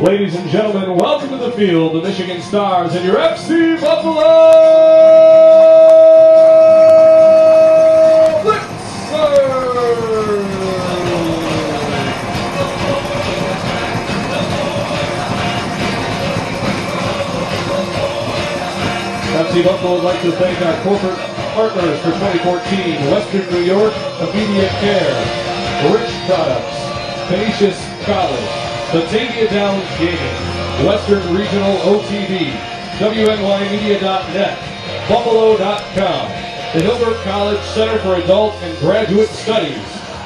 Ladies and gentlemen, welcome to the field, the Michigan Stars and your FC Buffalo Blitzers! FC Buffalo would like to thank our corporate partners for 2014, Western New York Immediate Care, Rich Products, Canisius College, Batavia Downs Gaming, Western Regional OTV, WNYmedia.net, Buffalo.com, the Hilbert College Center for Adult and Graduate Studies,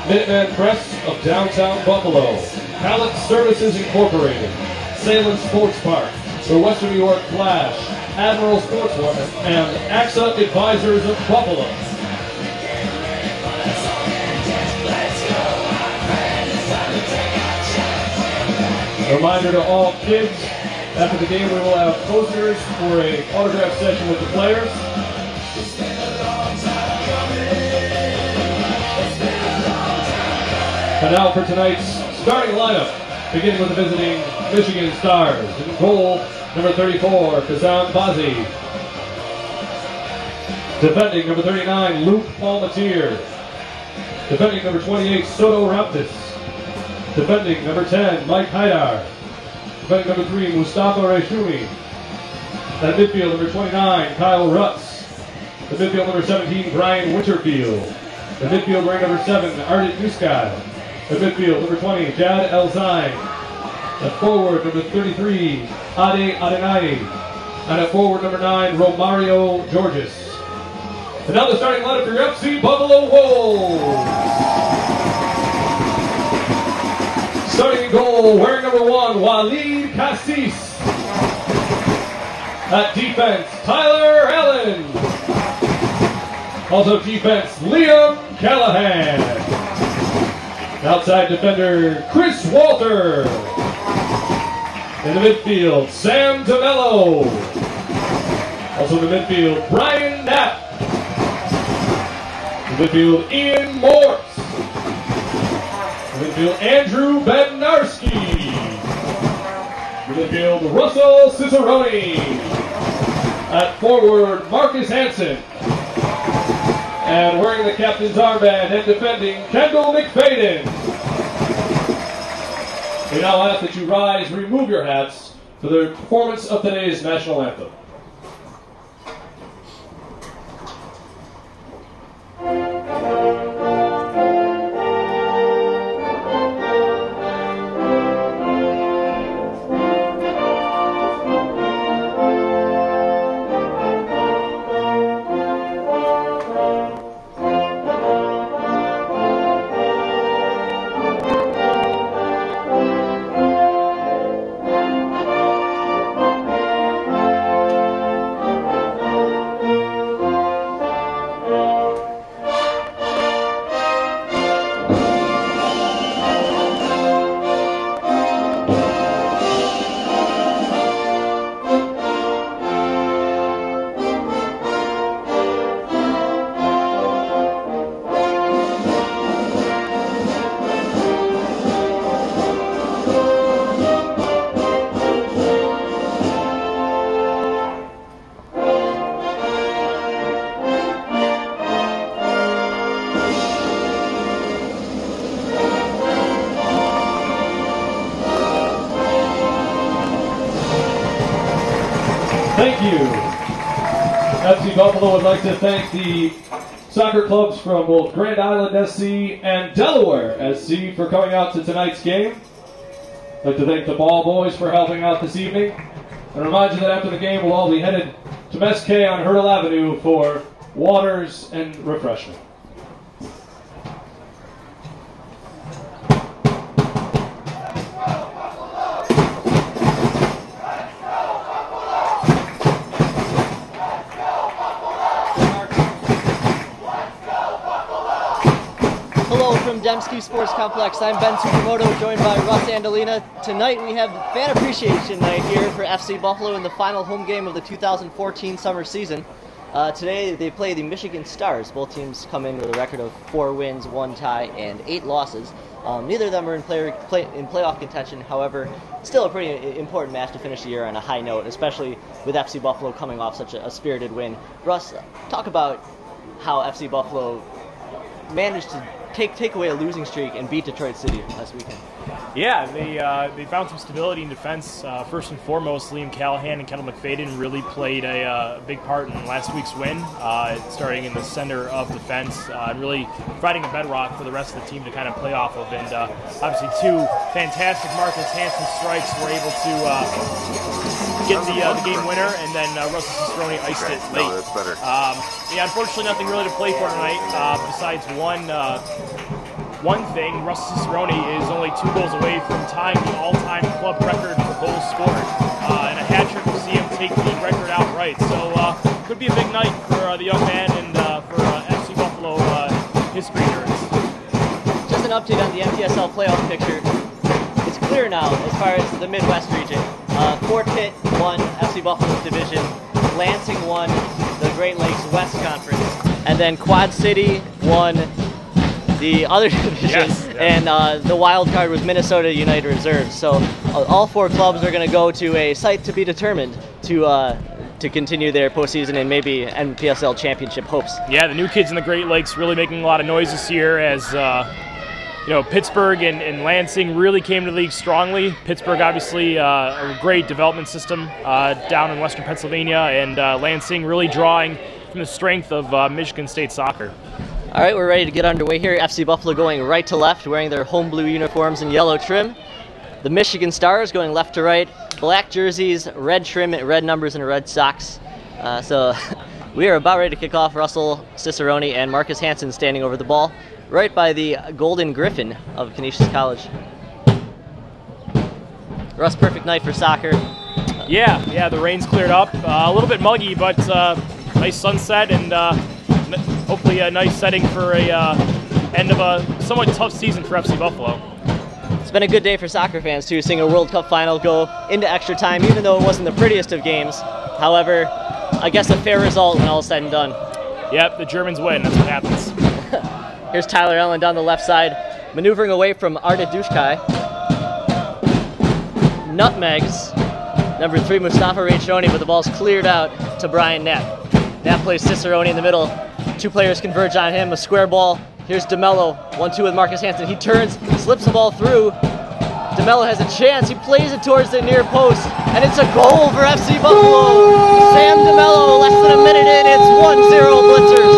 Minuteman Press of Downtown Buffalo, Pallet Services Incorporated, Salem Sports Park, the Western New York Flash, Admiral Sportswear, and AXA Advisors of Buffalo. A reminder to all kids, after the game we will have posters for an autograph session with the players. And now for tonight's starting lineup, beginning with the visiting Michigan Stars. In goal, number 34, Kazan Bazi. Defending, number 39, Luke Palmatier. Defending, number 28, Soto Raptis. Defending, number 10, Mike Haidar. Defending, number 3, Mustafa Reshumi. At midfield, number 29, Kyle Rutz. The midfield, number 17, Brian Winterfield. The midfield, wearing number 7, Ardit Muskai. The midfield, number 20, Jad Elzain. At forward, number 33, Ade Adenai. And at forward, number 9, Romario Georges. And now the starting lineup for your FC Buffalo Wolves. Starting in goal, wearing number 1, Waleed Cassis. At defense, Tyler Allen. Also defense, Liam Callahan. Outside defender, Chris Walter. In the midfield, Sam DeMello. Also in the midfield, Brian Knapp. In the midfield, Ian Morse. Midfield, Andrew Bednarski. Midfield, Russell Cicerone. At forward, Marcus Hansen. And wearing the captain's armband and defending, Kendall McFadden. We now ask that you rise, remove your hats for the performance of today's national anthem. Thank you. FC Buffalo would like to thank the soccer clubs from both Grand Island SC and Delaware SC for coming out to tonight's game. I'd like to thank the Ball Boys for helping out this evening. And remind you that after the game, we'll all be headed to Mesquite on Hurdle Avenue for waters and refreshment. Hello from Dembski Sports Complex. I'm Ben Supermoto, joined by Russ Andolina. Tonight we have Fan Appreciation Night here for FC Buffalo in the final home game of the 2014 summer season. Today they play the Michigan Stars. Both teams come in with a record of 4 wins, 1 tie, and 8 losses. Neither of them are in playoff contention. However, still a pretty important match to finish the year on a high note, especially with FC Buffalo coming off such a spirited win. Russ, talk about how FC Buffalo managed to take away a losing streak and beat Detroit City last weekend. Yeah, they found some stability in defense. First and foremost, Liam Callahan and Kendall McFadden really played a big part in last week's win, starting in the center of defense and really providing a bedrock for the rest of the team to kind of play off of. And obviously 2 fantastic Marcus Hansen strikes were able to get the game winner, and then Russell Cicerone iced it late. No, that's better. Yeah, unfortunately nothing really to play for tonight besides one thing. Russell Cicerone is only 2 goals away from tying the all-time club record for goals scored, and a hat trick will see him take the record outright. So could be a big night for the young man and for FC Buffalo history nerds. Just an update on the MPSL playoff picture. It's clear now as far as the Midwest region. Fort Pitt won FC Buffalo's division, Lansing won the Great Lakes West Conference, and then Quad City won the other division, yes. And the wild card was Minnesota United Reserves. So all 4 clubs are going to go to a site to be determined to continue their postseason and maybe NPSL championship hopes. Yeah, the new kids in the Great Lakes really making a lot of noise this year as Pittsburgh and Lansing really came to the league strongly. Pittsburgh obviously a great development system down in western Pennsylvania, and Lansing really drawing from the strength of Michigan State soccer. All right, we're ready to get underway here. FC Buffalo going right to left, wearing their home blue uniforms and yellow trim. The Michigan Stars going left to right, black jerseys, red trim, red numbers, and red socks. So we are about ready to kick off. Russell Cicerone and Marcus Hansen standing over the ball, right by the Golden Griffin of Canisius College. Russ, perfect night for soccer. Yeah, the rain's cleared up. A little bit muggy, but nice sunset and hopefully a nice setting for a end of a somewhat tough season for FC Buffalo. It's been a good day for soccer fans too, seeing a World Cup final go into extra time, even though it wasn't the prettiest of games. However, I guess a fair result when all is said and done. Yep, the Germans win. That's what happens. Here's Tyler Allen down the left side, maneuvering away from Arda Dushkai. Nutmegs, number 3 Mustafa Rachoni, but the ball's cleared out to Brian Knapp. Knapp plays Cicerone in the middle. 2 players converge on him, a square ball. Here's DeMello, 1-2 with Marcus Hansen. He turns, slips the ball through. DeMello has a chance. He plays it towards the near post, and it's a goal for FC Buffalo. Sam DeMello, less than a minute in, it's 1-0 Blitzers.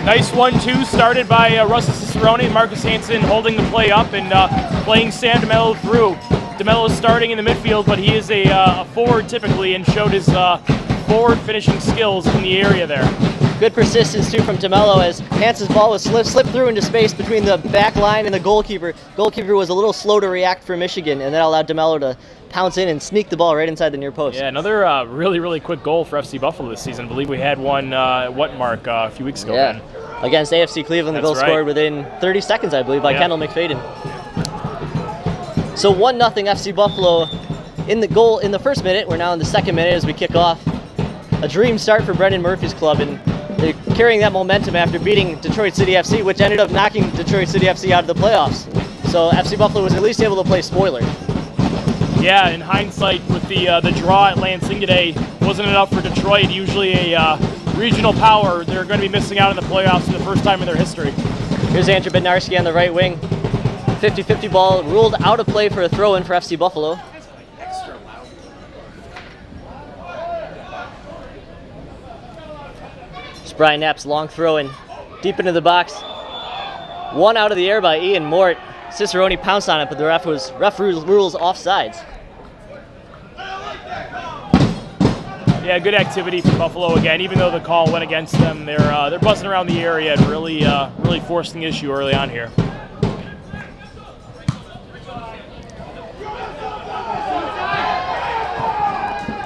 Nice 1-2 started by Russell Cicerone and Marcus Hansen holding the play up and playing Sam DeMello through. DeMello is starting in the midfield, but he is a forward typically and showed his forward finishing skills in the area there. Good persistence too from DeMello as Hansen's ball was slipped through into space between the back line and the goalkeeper. Goalkeeper was a little slow to react for Michigan, and that allowed DeMello to pounce in and sneak the ball right inside the near post. Yeah, another really quick goal for FC Buffalo this season. I believe we had one Mark a few weeks ago. Yeah, against AFC Cleveland, the goal scored within 30 seconds, I believe, by Kendall McFadden. So 1-0 FC Buffalo in the goal in the first minute. We're now in the second minute as we kick off. A dream start for Brendan Murphy's club, and they're carrying that momentum after beating Detroit City FC, which ended up knocking Detroit City FC out of the playoffs. So FC Buffalo was at least able to play spoiler. Yeah, in hindsight, with the draw at Lansing today, wasn't enough for Detroit. Usually a regional power, they're going to be missing out on the playoffs for the first time in their history. Here's Andrew Bednarski on the right wing. 50-50 ball ruled out of play for a throw-in for FC Buffalo. It's Brian Knapp's long throw-in deep into the box. One out of the air by Ian Mort. Cicerone pounced on it, but the ref rules offsides. Yeah, good activity for Buffalo again. Even though the call went against them, they're buzzing around the area and really forcing the issue early on here.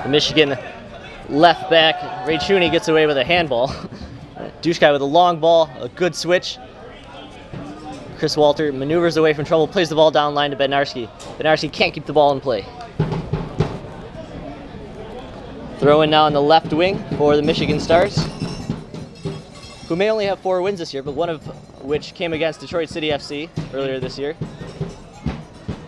The Michigan left back, Ray Chooney gets away with a handball. Dushkai with a long ball, a good switch. Chris Walter maneuvers away from trouble, plays the ball down line to Bednarski. Bednarski can't keep the ball in play. Throw in now on the left wing for the Michigan Stars, who may only have 4 wins this year, but one of which came against Detroit City FC earlier this year.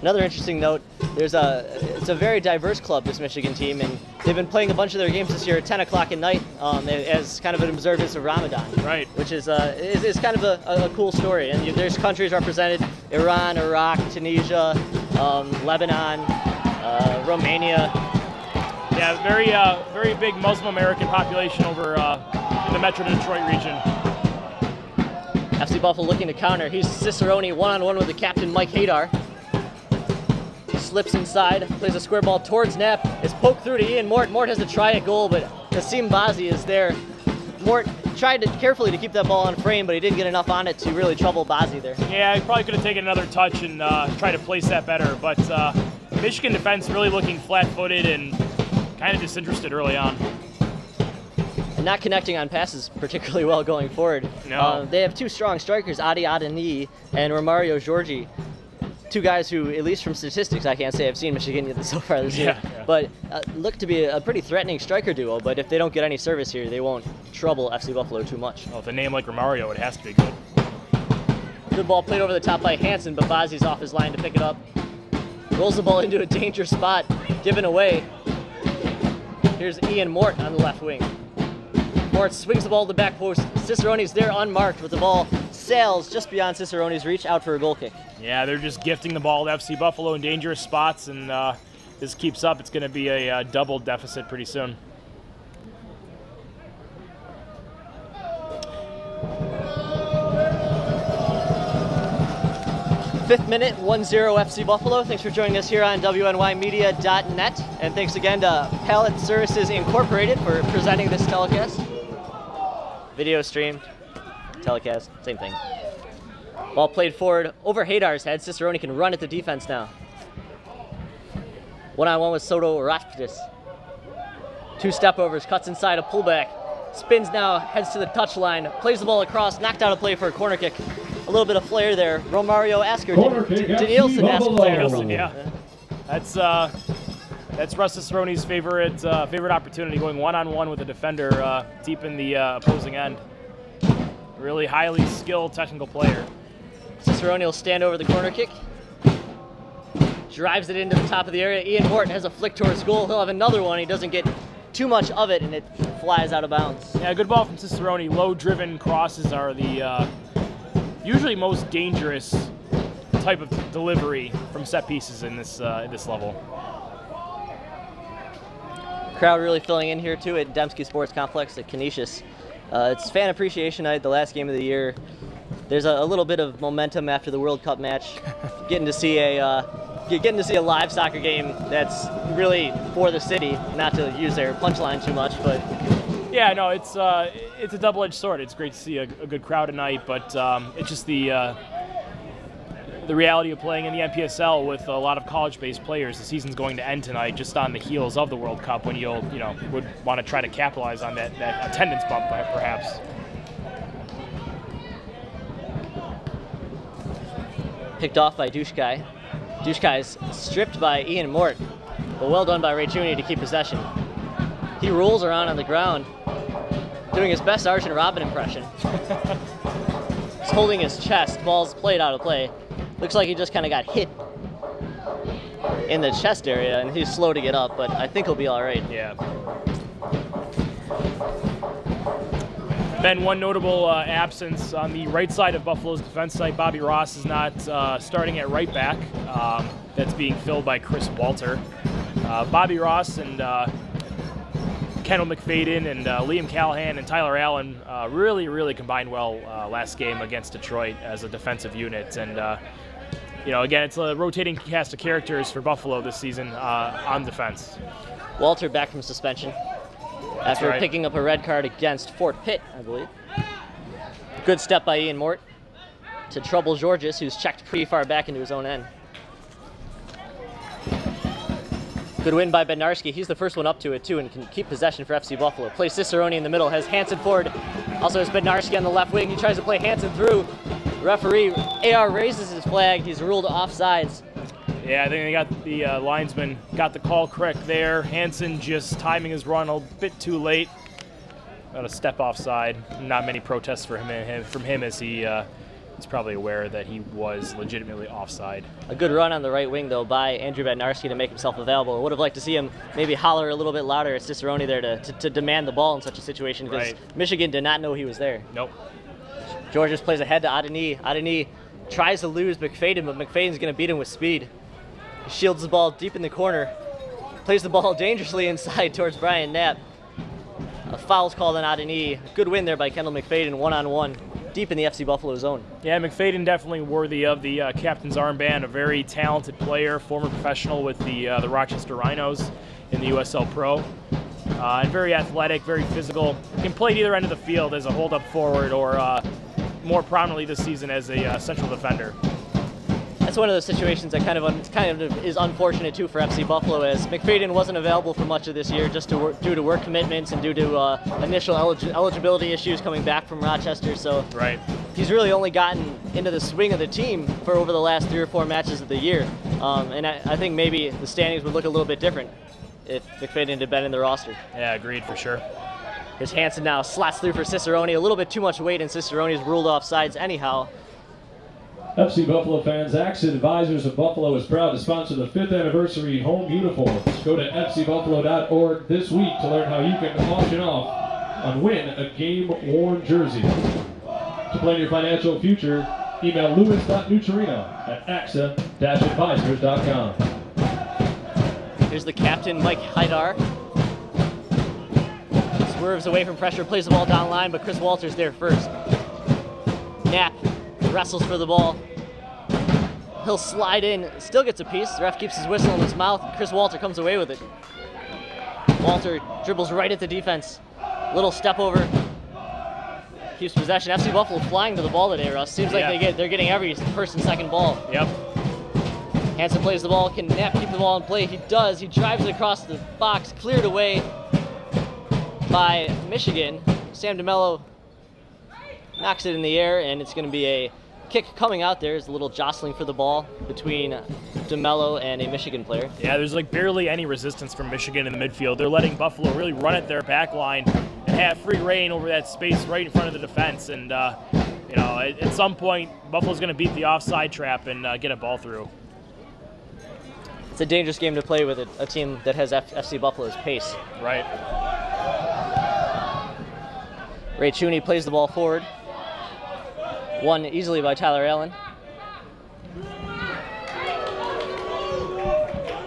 Another interesting note, it's a very diverse club, this Michigan team, and they've been playing a bunch of their games this year at 10 o'clock at night as kind of an observance of Ramadan. Right. Which is kind of a cool story. And there's countries represented: Iran, Iraq, Tunisia, Lebanon, Romania. Yeah, very big Muslim American population over in the Metro Detroit region. FC Buffalo looking to counter. He's Cicerone one-on-one with the captain, Mike Hadar. Slips inside, plays a square ball towards Knapp. It's poked through to Ian Mort. Mort has to try a goal, but Kassim Bazi is there. Mort tried carefully to keep that ball on frame, but he didn't get enough on it to really trouble Bazi there. Yeah, he probably could have taken another touch and tried to place that better, but Michigan defense really looking flat-footed and kind of disinterested early on. And not connecting on passes particularly well going forward. No. They have 2 strong strikers, Adi Adani and Romario Giorgi. 2 guys who, at least from statistics, I can't say I've seen Michigan so far this year, but look to be a pretty threatening striker duo. But if they don't get any service here, they won't trouble FC Buffalo too much. Well, with a name like Romario, it has to be good. Good ball played over the top by Hansen, but Bazi's off his line to pick it up. Rolls the ball into a dangerous spot, given away. Here's Ian Mort on the left wing. Mort swings the ball to the back post. Cicerone's there unmarked, but the ball sails just beyond Cicerone's reach, out for a goal kick. Yeah, they're just gifting the ball to FC Buffalo in dangerous spots, and this keeps up. It's going to be a double deficit pretty soon. Fifth minute, 1-0 FC Buffalo. Thanks for joining us here on WNYmedia.net. And thanks again to Pallet Services Incorporated for presenting this telecast. Video stream, telecast, same thing. Ball played forward over Hadar's head. Cicerone can run at the defense now. One-on-one with Soto Rasptis. 2 step-overs, cuts inside a pullback. Spins now, heads to the touchline, plays the ball across, knocked out of play for a corner kick. A little bit of flair there. Romario Asker, Danielson asked flair. Yeah, that's Russ Cicerone's favorite opportunity, going one-on-one with a defender deep in the opposing end. Really highly skilled technical player. Cicerone will stand over the corner kick. Drives it into the top of the area. Ian Morton has a flick towards goal. He'll have another one. He doesn't get too much of it, and it flies out of bounds. Yeah, good ball from Cicerone. Low-driven crosses are the usually most dangerous type of delivery from set pieces in this level. Crowd really filling in here too at Dembski Sports Complex at Canisius. It's fan appreciation night, the last game of the year. There's a little bit of momentum after the World Cup match. Getting to see a live soccer game that's really for the city. Not to use their punchline too much, but yeah, no, it's a double-edged sword. It's great to see a good crowd tonight, but it's just the reality of playing in the NPSL with a lot of college-based players. The season's going to end tonight, just on the heels of the World Cup, when would want to try to capitalize on that attendance bump, perhaps. Picked off by Dushkai. Dushkai's stripped by Ian Mort, but well done by Ray Chooney to keep possession. He rolls around on the ground, doing his best Arjen Robben impression. He's holding his chest. Ball's played out of play. Looks like he just kind of got hit in the chest area, and he's slow to get up, but I think he'll be all right. Yeah. Ben, one notable absence on the right side of Buffalo's defense side. Bobby Ross is not starting at right back. That's being filled by Chris Walter. Bobby Ross and Kendall McFadden and Liam Callahan and Tyler Allen really combined well last game against Detroit as a defensive unit. And again, it's a rotating cast of characters for Buffalo this season on defense. Walter back from suspension after picking up a red card against Fort Pitt, I believe. Good step by Ian Mort to trouble Georges, who's checked pretty far back into his own end. Good win by Bednarski. He's the first one up to it, too, and can keep possession for FC Buffalo. Plays Cicerone in the middle, has Hansen forward. Also has Bednarski on the left wing. He tries to play Hansen through. Referee AR raises his flag. He's ruled offsides. Yeah, I think they got the linesman got the call correct there. Hansen just timing his run a bit too late. Got a step offside. Not many protests from him as he's probably aware that he was legitimately offside. A good run on the right wing, though, by Andrew Bednarski to make himself available. I would have liked to see him maybe holler a little bit louder at Cicerone there to demand the ball in such a situation, because Michigan did not know he was there. Nope. Georges plays ahead to Adeni. Adeni tries to lose McFadden, but McFadden's going to beat him with speed. He shields the ball deep in the corner. Plays the ball dangerously inside towards Brian Knapp. A foul's called on Adeni. Good win there by Kendall McFadden, one-on-one, deep in the FC Buffalo zone. Yeah, McFadden definitely worthy of the captain's armband. A very talented player, former professional with the Rochester Rhinos in the USL Pro. And very athletic, very physical. Can play at either end of the field as a hold-up forward or more prominently this season as a central defender. That's one of those situations that kind of is unfortunate too for FC Buffalo, as McFadden wasn't available for much of this year just due to work commitments and due to initial eligibility issues coming back from Rochester. So he's really only gotten into the swing of the team for over the last 3 or 4 matches of the year. And I think maybe the standings would look a little bit different if McFadden had been in the roster. Yeah, agreed for sure. Here's Hansen now, slots through for Cicerone. A little bit too much weight, and Cicerone is ruled off sides anyhow. FC Buffalo fans, Accent Advisors of Buffalo is proud to sponsor the 5th anniversary home uniforms. Go to fcbuffalo.org this week to learn how you can auction off and win a game-worn jersey. To plan your financial future, email louis.nutrino@axa-advisors.com. Here's the captain, Mike Haidar. Swerves away from pressure, plays the ball down line, but Chris Walter's there first. Knapp wrestles for the ball. He'll slide in, still gets a piece. The ref keeps his whistle in his mouth. Chris Walter comes away with it. Walter dribbles right at the defense. Little step over. Keeps possession. FC Buffalo flying to the ball today, Russ. Seems like they're getting every first and second ball. Yep. Hansen plays the ball. Can Knapp keep the ball in play? He does. He drives it across the box, cleared away by Michigan. Sam DeMello knocks it in the air, and it's going to be a kick coming out there. There's a little jostling for the ball between DeMello and a Michigan player. Yeah, there's like barely any resistance from Michigan in the midfield. They're letting Buffalo really run at their back line and have free reign over that space right in front of the defense. And, at some point, Buffalo's going to beat the offside trap and get a ball through. It's a dangerous game to play with a team that has FC Buffalo's pace. Right. Ray Chooney plays the ball forward. Won easily by Tyler Allen.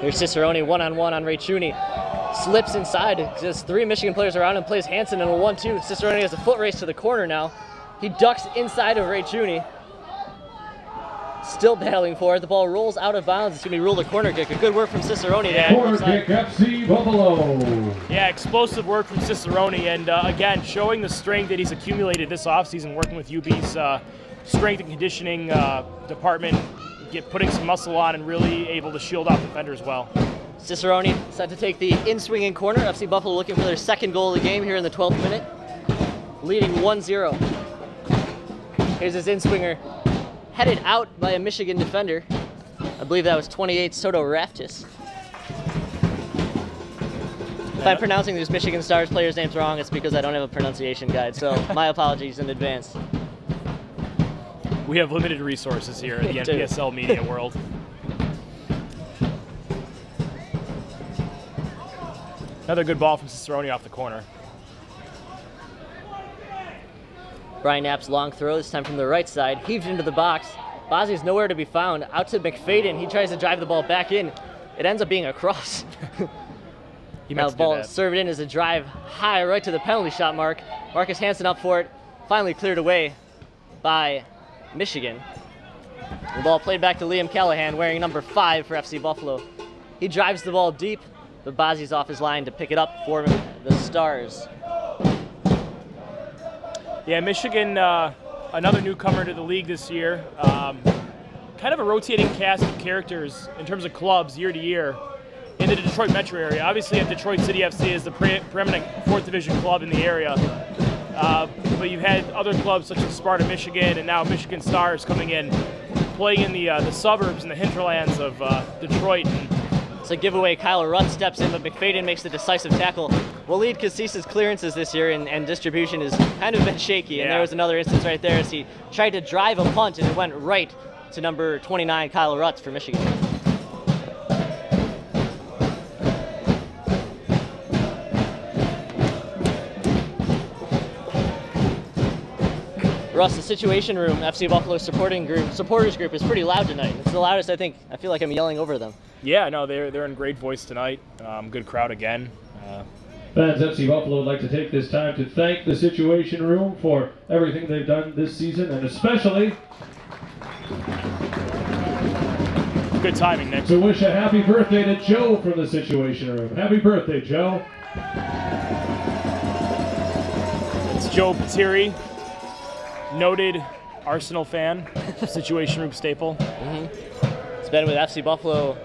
Here's Cicerone, one-on-one on Ray Chooney. Slips inside, just 3 Michigan players around him, plays Hansen in a 1-2. Cicerone has a foot race to the corner now. He ducks inside of Ray Chooney. Still battling for it. The ball rolls out of bounds. It's going to be ruled a corner kick. A good work from Cicerone. Corner kick, FC Buffalo. Yeah, explosive work from Cicerone. And again, showing the strength that he's accumulated this offseason working with UB's strength and conditioning department, putting some muscle on and really able to shield off defenders well. Cicerone set to take the in-swinging corner. FC Buffalo looking for their second goal of the game here in the 12th minute. Leading 1-0. Here's his in-swinger. Headed out by a Michigan defender. I believe that was 28 Soto Raftis. If I'm pronouncing these Michigan Stars players' names wrong, it's because I don't have a pronunciation guide, so my apologies in advance. We have limited resources here in the NPSL media world. Another good ball from Cicerone off the corner. Brian Knapp's long throw, this time from the right side, heaved into the box. Bozzy's nowhere to be found. Out to McFadden. He tries to drive the ball back in. It ends up being a cross. Now the ball served in as a drive high right to the penalty shot mark. Marcus Hansen up for it. Finally cleared away by Michigan. The ball played back to Liam Callahan, wearing number 5 for FC Buffalo. He drives the ball deep, but Bozzy's off his line to pick it up for the Stars. Yeah, Michigan, another newcomer to the league this year. Kind of a rotating cast of characters in terms of clubs year to year in the Detroit metro area. Obviously, Detroit City FC is the preeminent 4th division club in the area. But you've had other clubs such as Sparta, Michigan, and now Michigan Stars coming in, playing in the suburbs and the hinterlands of Detroit. It's a giveaway. Kyle Rutt steps in, but McFadden makes the decisive tackle. Waleed Cassis's clearances this year and distribution has kind of been shaky, and there was another instance right there as he tried to drive a punt, and it went right to number 29, Kyle Rutz for Michigan. Russ, the Situation Room, FC Buffalo supporters group is pretty loud tonight. It's the loudest, I feel like I'm yelling over them. Yeah, no, they're in great voice tonight. Good crowd again. Fans, FC Buffalo would like to take this time to thank the Situation Room for everything they've done this season, and especially good timing, Nick. to wish a happy birthday to Joe from the Situation Room. Happy birthday, Joe. It's Joe Patiri, noted Arsenal fan, Situation Room staple. He's been with FC Buffalo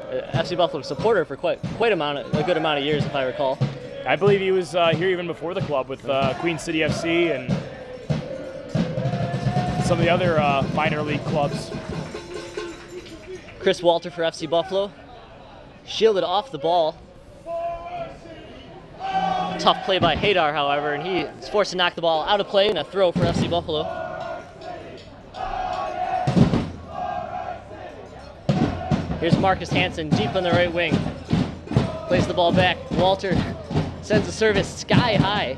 supporter for quite a good amount of years, if I recall. I believe he was here even before the club with Queen City FC and some of the other minor league clubs. Chris Walter for FC Buffalo, shielded off the ball. Tough play by Haydar, however, and he is forced to knock the ball out of play and a throw for FC Buffalo. Here's Marcus Hansen deep on the right wing. Plays the ball back. Walter sends a service sky high.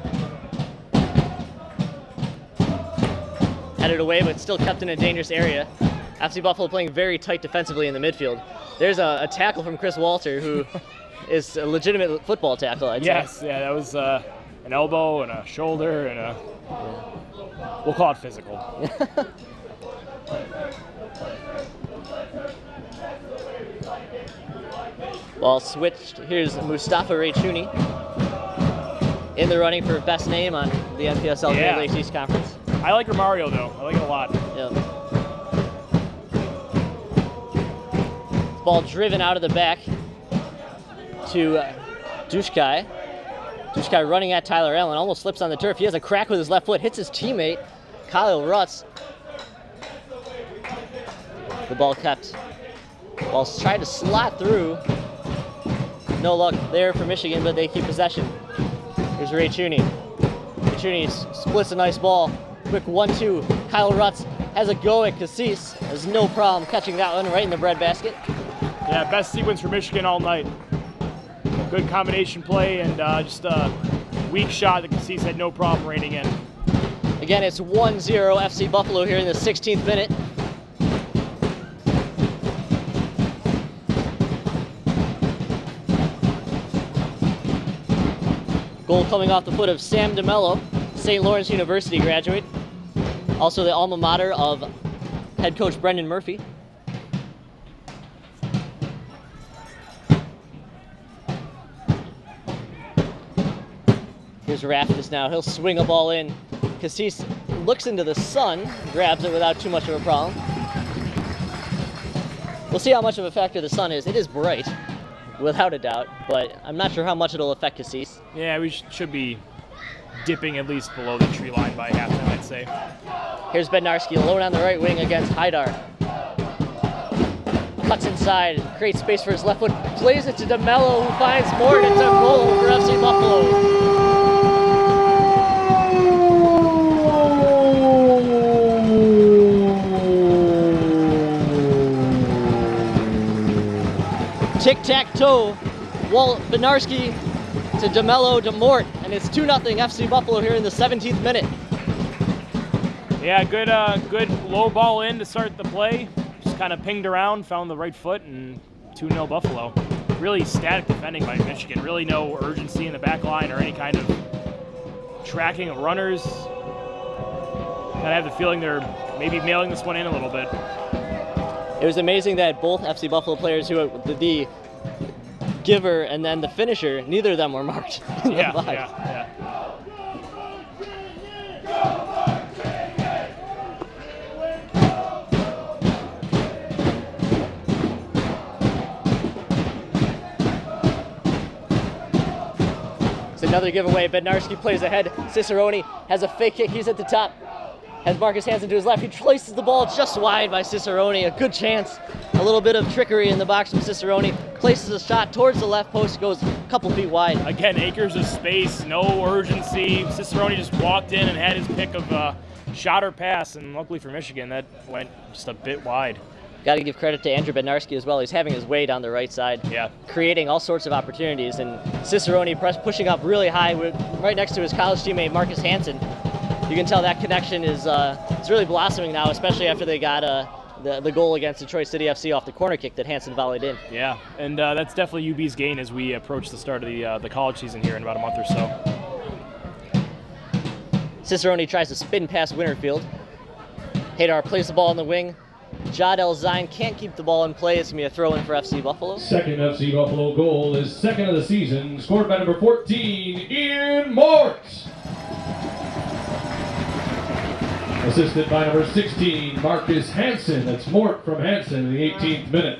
Headed away, but still kept in a dangerous area. FC Buffalo playing very tight defensively in the midfield. There's a tackle from Chris Walter, who is a legitimate football tackle, I'd say. Yes, yeah, that was an elbow and a shoulder and we'll call it physical. Ball switched. Here's Mustafa Raychuni in the running for best name on the NPSL Great Lakes East Conference. I like Romario, though. I like it a lot. Yeah. Ball driven out of the back to Dushkai. Dushkai running at Tyler Allen, almost slips on the turf. He has a crack with his left foot, hits his teammate, Kyle Rutz. The ball kept. Ball's tried to slot through. No luck there for Michigan, but they keep possession. Here's Raychuni. Raychuni splits a nice ball. Quick 1-2. Kyle Rutz has a go at Cassis. Has no problem catching that one right in the breadbasket. Yeah, best sequence for Michigan all night. Good combination play and just a weak shot that Cassis had no problem reining in. Again, it's 1-0 FC Buffalo here in the 16th minute. Goal coming off the foot of Sam DeMello, St. Lawrence University graduate. Also the alma mater of head coach Brendan Murphy. Here's Raftis now. He'll swing a ball in. Cassis looks into the sun, grabs it without too much of a problem. We'll see how much of a factor the sun is. It is bright, without a doubt, but I'm not sure how much it'll affect Cassis. Yeah, we should be dipping at least below the tree line by halftime, I'd say. Here's Bednarski alone on the right wing against Haydar. Cuts inside, creates space for his left foot, plays it to DeMello, who finds more, and it's a goal for FC Buffalo. Tic-tac-toe, Bednarski to DeMello to Mort, and it's 2-0 FC Buffalo here in the 17th minute. Yeah, good low ball in to start the play. Just kind of pinged around, found the right foot, and 2-0 Buffalo. Really static defending by Michigan. Really no urgency in the back line or any kind of tracking of runners. I have the feeling they're maybe mailing this one in a little bit. It was amazing that both FC Buffalo players, who were the giver and then the finisher, neither of them were marked in the box. Yeah. It's another giveaway. Bednarski plays ahead. Cicerone has a fake kick. He's at the top. Has Marcus Hansen to his left. He places the ball just wide by Cicerone. A good chance. A little bit of trickery in the box from Cicerone. Places a shot towards the left post. Goes a couple feet wide. Again, acres of space. No urgency. Cicerone just walked in and had his pick of shot or pass. And luckily for Michigan, that went just a bit wide. Got to give credit to Andrew Bednarski as well. He's having his way down the right side. Yeah. Creating all sorts of opportunities. And Cicerone pushing up really high right next to his college teammate Marcus Hansen. You can tell that connection is it's really blossoming now, especially after they got the goal against Detroit City FC off the corner kick that Hansen volleyed in. Yeah, and that's definitely UB's gain as we approach the start of the college season here in about a month or so. Cicerone tries to spin past Winterfield. Haydar plays the ball on the wing. Jadel Zine can't keep the ball in play. It's going to be a throw-in for FC Buffalo. Second FC Buffalo goal is second of the season, scored by number 14, Ian Mort. Assisted by number 16, Marcus Hansen. That's Mort from Hansen in the 18th minute.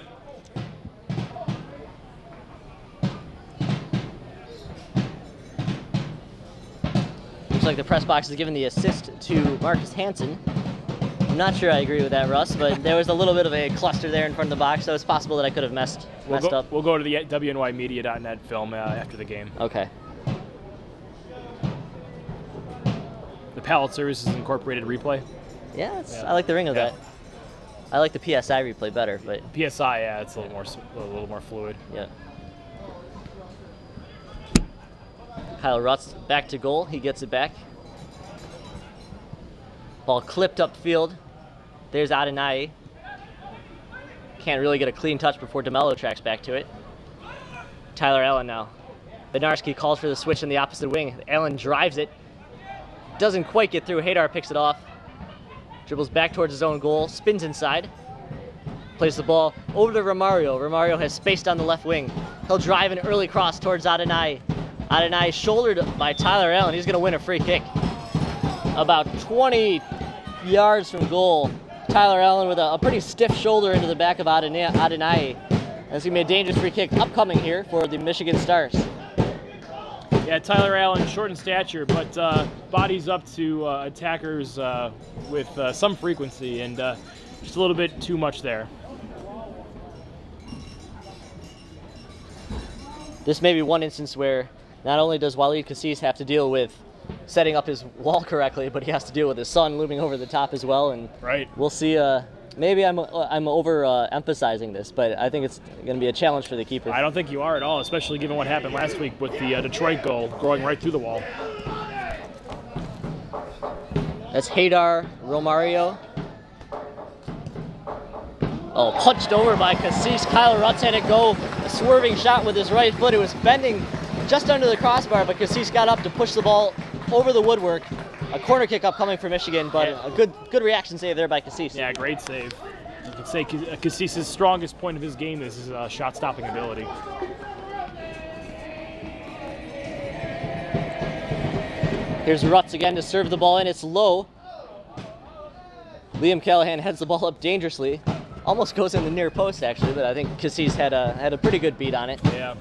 Looks like the press box is giving the assist to Marcus Hansen. I'm not sure I agree with that, Russ, but there was a little bit of a cluster there in front of the box, so it's possible that I could have messed up. We'll go to the WNYmedia.net film after the game. Okay. The Palette Services Incorporated replay. Yeah, I like the ring of that. I like the PSI replay better, but PSI, yeah, it's a little more fluid. Yeah. Kyle Rutz back to goal. He gets it back. Ball clipped upfield. There's Adenai. Can't really get a clean touch before DeMello tracks back to it. Tyler Allen now. Bednarski calls for the switch in the opposite wing. Allen drives it. Doesn't quite get through. Haydar picks it off. Dribbles back towards his own goal. Spins inside. Plays the ball over to Romario. Romario has space down the left wing. He'll drive an early cross towards Adenai. Adenai shouldered by Tyler Allen. He's going to win a free kick. About 20 yards from goal. Tyler Allen with a pretty stiff shoulder into the back of Adenai. That's going to be a dangerous free kick upcoming here for the Michigan Stars. Yeah, Tyler Allen, short in stature, but bodies up to attackers with some frequency, and just a little bit too much there. This may be one instance where not only does Walid Cassis have to deal with setting up his wall correctly, but he has to deal with his son looming over the top as well. And right. We'll see. Maybe I'm over emphasizing this, but I think it's going to be a challenge for the keeper. I don't think you are at all, especially given what happened last week with the Detroit goal going right through the wall. That's Haydar Romario. Oh, punched over by Cassis. Kyle Rutz had it go. A swerving shot with his right foot. It was bending just under the crossbar, but Cassis got up to push the ball over the woodwork. A corner kick upcoming for Michigan, but a good reaction save there by Cassis. Yeah, great save. You could say Cassis' strongest point of his game is his shot-stopping ability. Here's Rutz again to serve the ball in. It's low. Liam Callahan heads the ball up dangerously. Almost goes in the near post, actually, but I think Cassis had a pretty good beat on it. Yeah.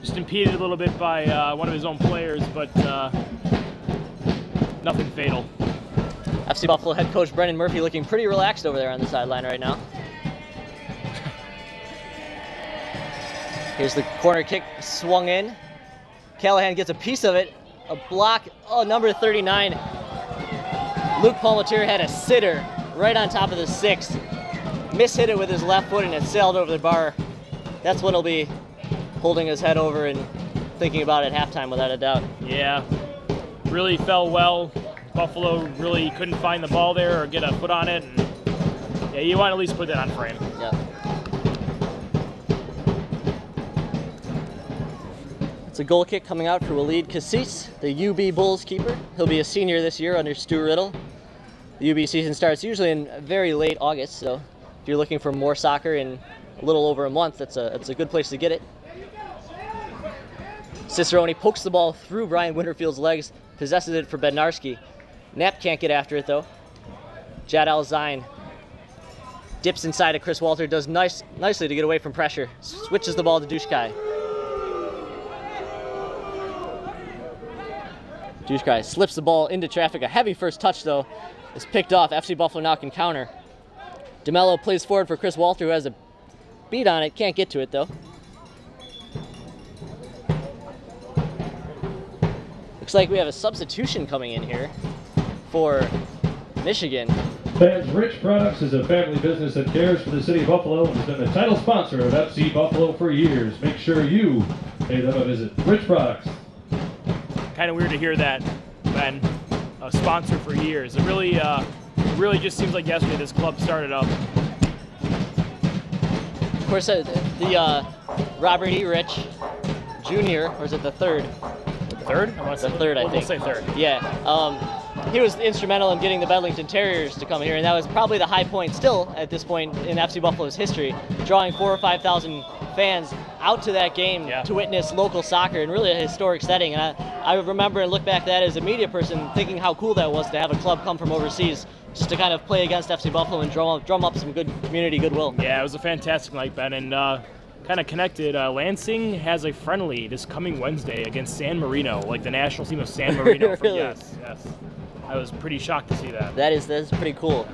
Just impeded a little bit by one of his own players, but nothing fatal. FC Buffalo head coach Brendan Murphy looking pretty relaxed over there on the sideline right now. Here's the corner kick swung in. Callahan gets a piece of it. A block. Oh, number 39. Luke Palmatier had a sitter right on top of the 6. Mishit it with his left foot and it sailed over the bar. That's what he'll be holding his head over and thinking about at halftime without a doubt. Yeah, really fell well. Buffalo really couldn't find the ball there or get a foot on it. And yeah, you want to at least put that on frame. Yeah. It's a goal kick coming out for Waleed Cassis, the UB Bulls keeper. He'll be a senior this year under Stu Riddle. The UB season starts usually in very late August, so if you're looking for more soccer in a little over a month, it's a good place to get it. Cicerone pokes the ball through Brian Winterfield's legs, possesses it for Bednarski. Knapp can't get after it though. Jad Alzine dips inside of Chris Walter, does nicely to get away from pressure. Switches the ball to Dushkai. Dushkai slips the ball into traffic. A heavy first touch though is picked off. FC Buffalo now can counter. DeMello plays forward for Chris Walter, who has a beat on it. Can't get to it though. Looks like we have a substitution coming in here for Michigan. Fans Rich Products is a family business that cares for the city of Buffalo and has been the title sponsor of FC Buffalo for years. Make sure you pay them a visit. Rich Products. Kind of weird to hear that, Ben. A sponsor for years. It really just seems like yesterday this club started up. Of course, the Robert E. Rich Jr., or is it the third? The third? I think. We'll say third. Yeah. He was instrumental in getting the Bedlington Terriers to come here, and that was probably the high point still at this point in FC Buffalo's history, drawing 4,000 or 5,000 fans out to that game to witness local soccer in really a historic setting. And I remember and look back at that as a media person thinking how cool that was to have a club come from overseas just to kind of play against FC Buffalo and drum up some good community goodwill. Yeah, it was a fantastic night, Ben, and kind of connected. Lansing has a friendly this coming Wednesday against San Marino, like the national team of San Marino. Really? Yes. I was pretty shocked to see that. That's pretty cool.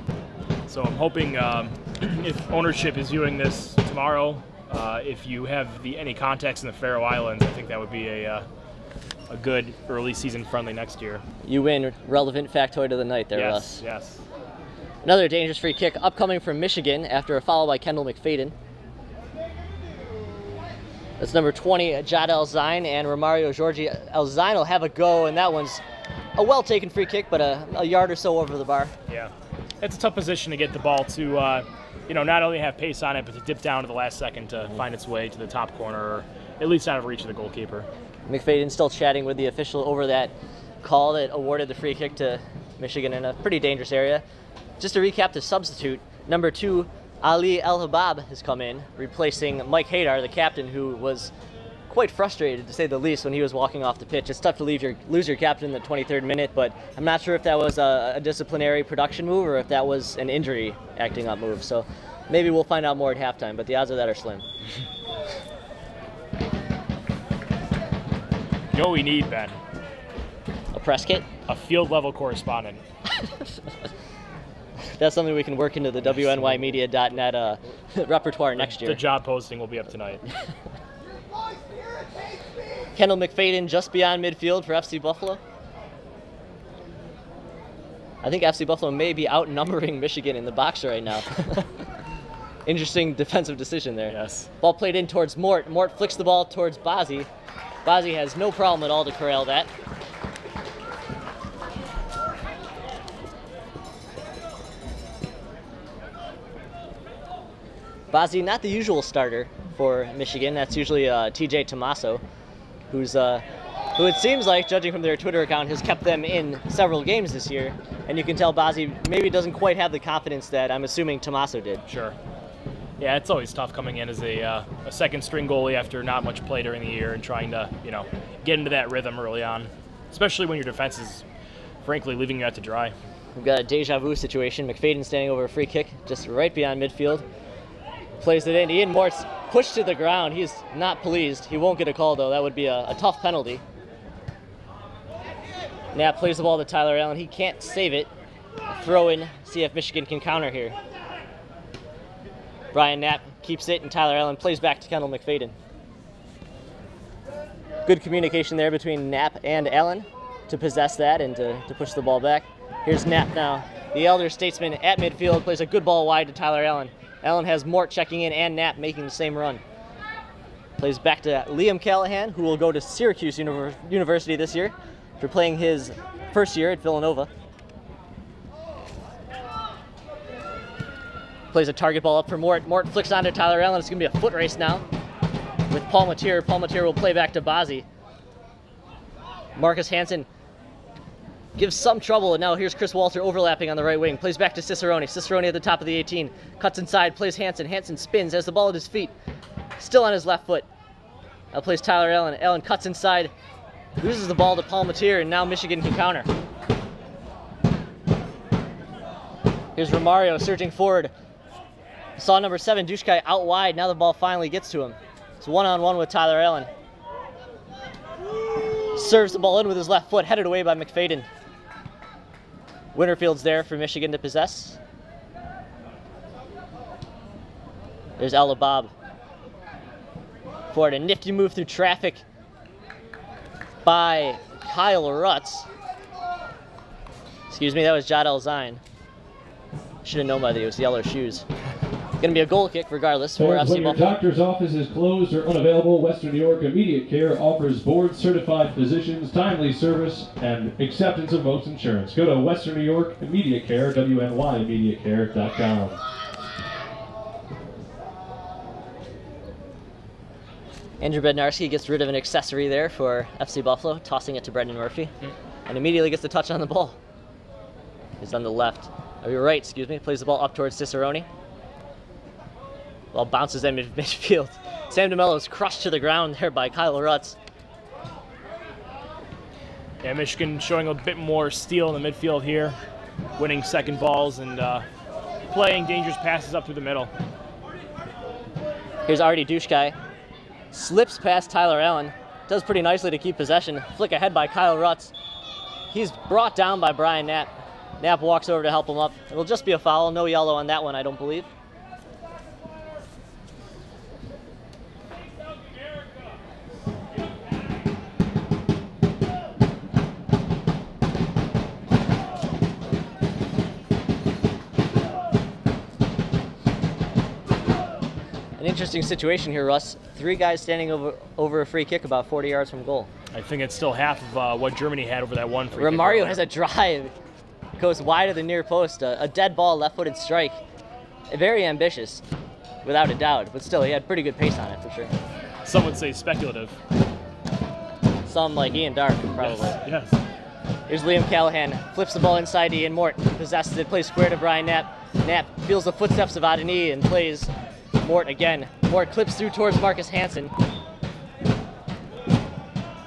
So I'm hoping if ownership is viewing this tomorrow, if you have any contacts in the Faroe Islands, I think that would be a good early season friendly next year. You win relevant factoid of the night there, Russ. Yes. Another dangerous free kick upcoming from Michigan after a foul by Kendall McFadden. That's number 20, Jad Alzine, and Romario Giorgi. Alzine will have a go, and that one's a well-taken free kick, but a yard or so over the bar. Yeah. It's a tough position to get the ball to, not only have pace on it, but to dip down to the last second to find its way to the top corner, or at least out of reach of the goalkeeper. McFadden still chatting with the official over that call that awarded the free kick to Michigan in a pretty dangerous area. Just to recap the substitute, number 2, Ali El-Habab has come in, replacing Mike Hadar, the captain, who was quite frustrated, to say the least, when he was walking off the pitch. It's tough to lose your captain in the 23rd minute, but I'm not sure if that was a disciplinary production move or if that was an injury acting up move. So maybe we'll find out more at halftime, but the odds of that are slim. You know what we need, Ben? A press kit? A field-level correspondent. That's something we can work into the WNYmedia.net repertoire next year. The job posting will be up tonight. Kendall McFadden just beyond midfield for FC Buffalo. I think FC Buffalo may be outnumbering Michigan in the box right now. Interesting defensive decision there. Yes. Ball played in towards Mort. Mort flicks the ball towards Bazzi. Bazzi has no problem at all to corral that. Bazzi, not the usual starter for Michigan. That's usually TJ Tommaso, who it seems like, judging from their Twitter account, has kept them in several games this year. And you can tell Bazzi maybe doesn't quite have the confidence that I'm assuming Tommaso did. Sure. Yeah, it's always tough coming in as a second-string goalie after not much play during the year and trying to, get into that rhythm early on, especially when your defense is, frankly, leaving you out to dry. We've got a deja vu situation. McFadden standing over a free kick just right beyond midfield. Plays it in. Ian Mort's pushed to the ground. He's not pleased. He won't get a call, though. That would be a tough penalty. Knapp plays the ball to Tyler Allen. He can't save it. Throw in, see if Michigan can counter here. Brian Knapp keeps it, and Tyler Allen plays back to Kendall McFadden. Good communication there between Knapp and Allen to possess that and to push the ball back. Here's Knapp now. The elder statesman at midfield plays a good ball wide to Tyler Allen. Allen has Mort checking in and Knapp making the same run. Plays back to Liam Callahan, who will go to Syracuse University this year after playing his first year at Villanova. Plays a target ball up for Mort. Mort flicks onto Tyler Allen. It's going to be a foot race now with Paul Mateer. Paul Mateer will play back to Bazzi. Marcus Hansen gives some trouble, and now here's Chris Walter overlapping on the right wing. Plays back to Cicerone. Cicerone at the top of the 18. Cuts inside, plays Hansen. Hansen spins, has the ball at his feet. Still on his left foot. Now plays Tyler Allen. Allen cuts inside, loses the ball to Paul Mateer, and now Michigan can counter. Here's Romario surging forward. Saw number 7, Dushkai, out wide. Now the ball finally gets to him. It's one-on-one with Tyler Allen. Serves the ball in with his left foot, headed away by McFadden. Winterfield's there for Michigan to possess. There's Ella Bob. Forward, a nifty move through traffic by Kyle Rutz. Excuse me, that was Jad Elzine. Should have known by the yellow shoes. Going to be a goal kick regardless for FC When your Buffalo. doctor's office is closed or unavailable, Western New York Immediate Care offers board-certified physicians, timely service, and acceptance of most insurance. Go to Western New York Immediate Care, WNYimmediatecare.com. Andrew Bednarski gets rid of an accessory there for FC Buffalo, tossing it to Brendan Murphy, and immediately gets the touch on the ball. He's on the left. Oh, you're right, excuse me. Plays the ball up towards Cicerone. Ball bounces in midfield. Sam DeMello is crushed to the ground there by Kyle Rutz. Yeah, Michigan showing a bit more steel in the midfield here, winning second balls and playing dangerous passes up through the middle. Here's Artie Dushkai. Slips past Tyler Allen. Does pretty nicely to keep possession. Flick ahead by Kyle Rutz. He's brought down by Brian Knapp. Knapp walks over to help him up. It'll just be a foul. No yellow on that one, I don't believe. An interesting situation here, Russ. 3 guys standing over a free kick about 40 yards from goal. I think it's still half of what Germany had over that one free kick. Romario has a drive. Goes wide of the near post. A dead ball, left-footed strike. Very ambitious, without a doubt. But still, he had pretty good pace on it, for sure. Some would say speculative. Some like Ian Dark, probably. Yes. Here's Liam Callahan. Flips the ball inside Ian Mort. Possesses it, plays square to Brian Knapp. Knapp feels the footsteps of Adeni and plays Mort again. Mort clips through towards Marcus Hansen.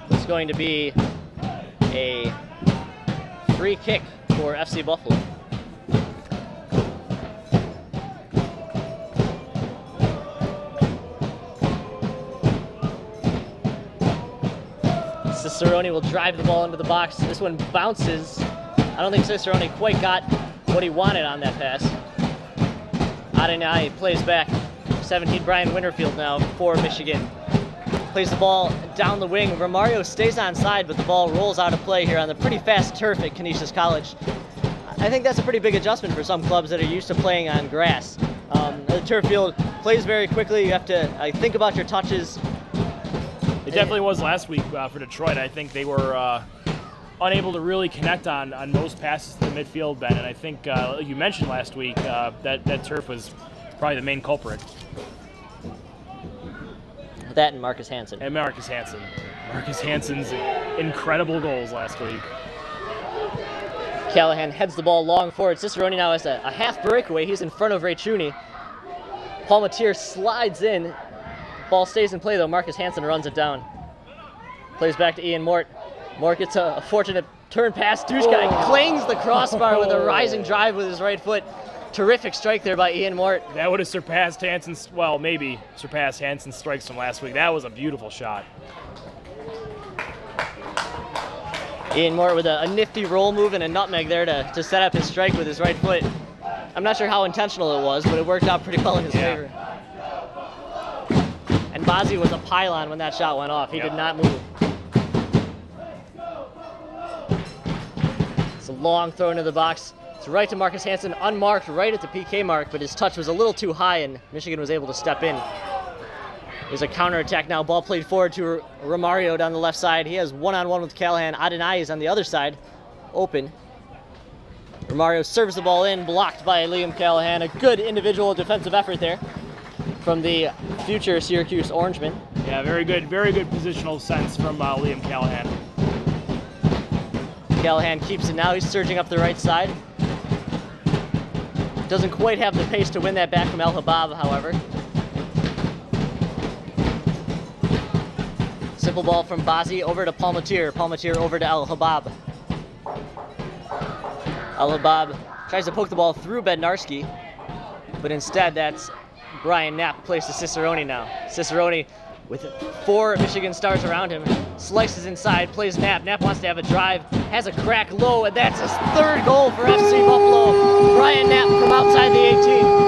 It's going to be a free kick for FC Buffalo. Cicerone will drive the ball into the box. This one bounces. I don't think Cicerone quite got what he wanted on that pass. Adeni plays back. 17 Brian Winterfield now for Michigan. Plays the ball down the wing. Romario stays on side, but the ball rolls out of play here on the pretty fast turf at Canisius College. I think that's a pretty big adjustment for some clubs that are used to playing on grass. The turf field plays very quickly. You have to think about your touches. It definitely was last week for Detroit. I think they were unable to really connect on most passes to the midfield, Ben. And I think, like you mentioned last week, that turf was probably the main culprit. That and Marcus Hansen. And Marcus Hansen. Marcus Hansen's incredible goals last week. Callahan heads the ball long forward. Cicerone now has a half breakaway. He's in front of Raychuni. Paul Mateer slides in. Ball stays in play though. Marcus Hansen runs it down. Plays back to Ian Mort. Mort gets a fortunate turn pass. Dushkai clings the crossbar with a rising drive with his right foot. Terrific strike there by Ian Mort. That would have surpassed Hansen's, well, maybe surpassed Hansen's strikes from last week. That was a beautiful shot. Ian Mort with a nifty roll move and a nutmeg there to set up his strike with his right foot. I'm not sure how intentional it was, but it worked out pretty well in his favor. And Bazzi was a pylon when that shot went off. He did not move. It's a long throw into the box. It's right to Marcus Hansen, unmarked right at the PK mark, but his touch was a little too high and Michigan was able to step in. There's a counterattack now. Ball played forward to Romario down the left side. He has one-on-one with Callahan. Adeni is on the other side, open. Romario serves the ball in, blocked by Liam Callahan. A good individual defensive effort there from the future Syracuse Orangeman. Yeah, very good positional sense from Liam Callahan. Callahan keeps it now. He's surging up the right side. Doesn't quite have the pace to win that back from El Habab, however. Simple ball from Bazzi over to Palmatier. Palmatier over to El Habab. El Habab tries to poke the ball through Bednarski, but instead that's Brian Knapp plays to Cicerone now. Cicerone, with 4 Michigan stars around him, slices inside, plays Knapp. Knapp wants to have a drive, has a crack low, and that's his 3rd goal for FC Buffalo. Brian Knapp from outside the 18.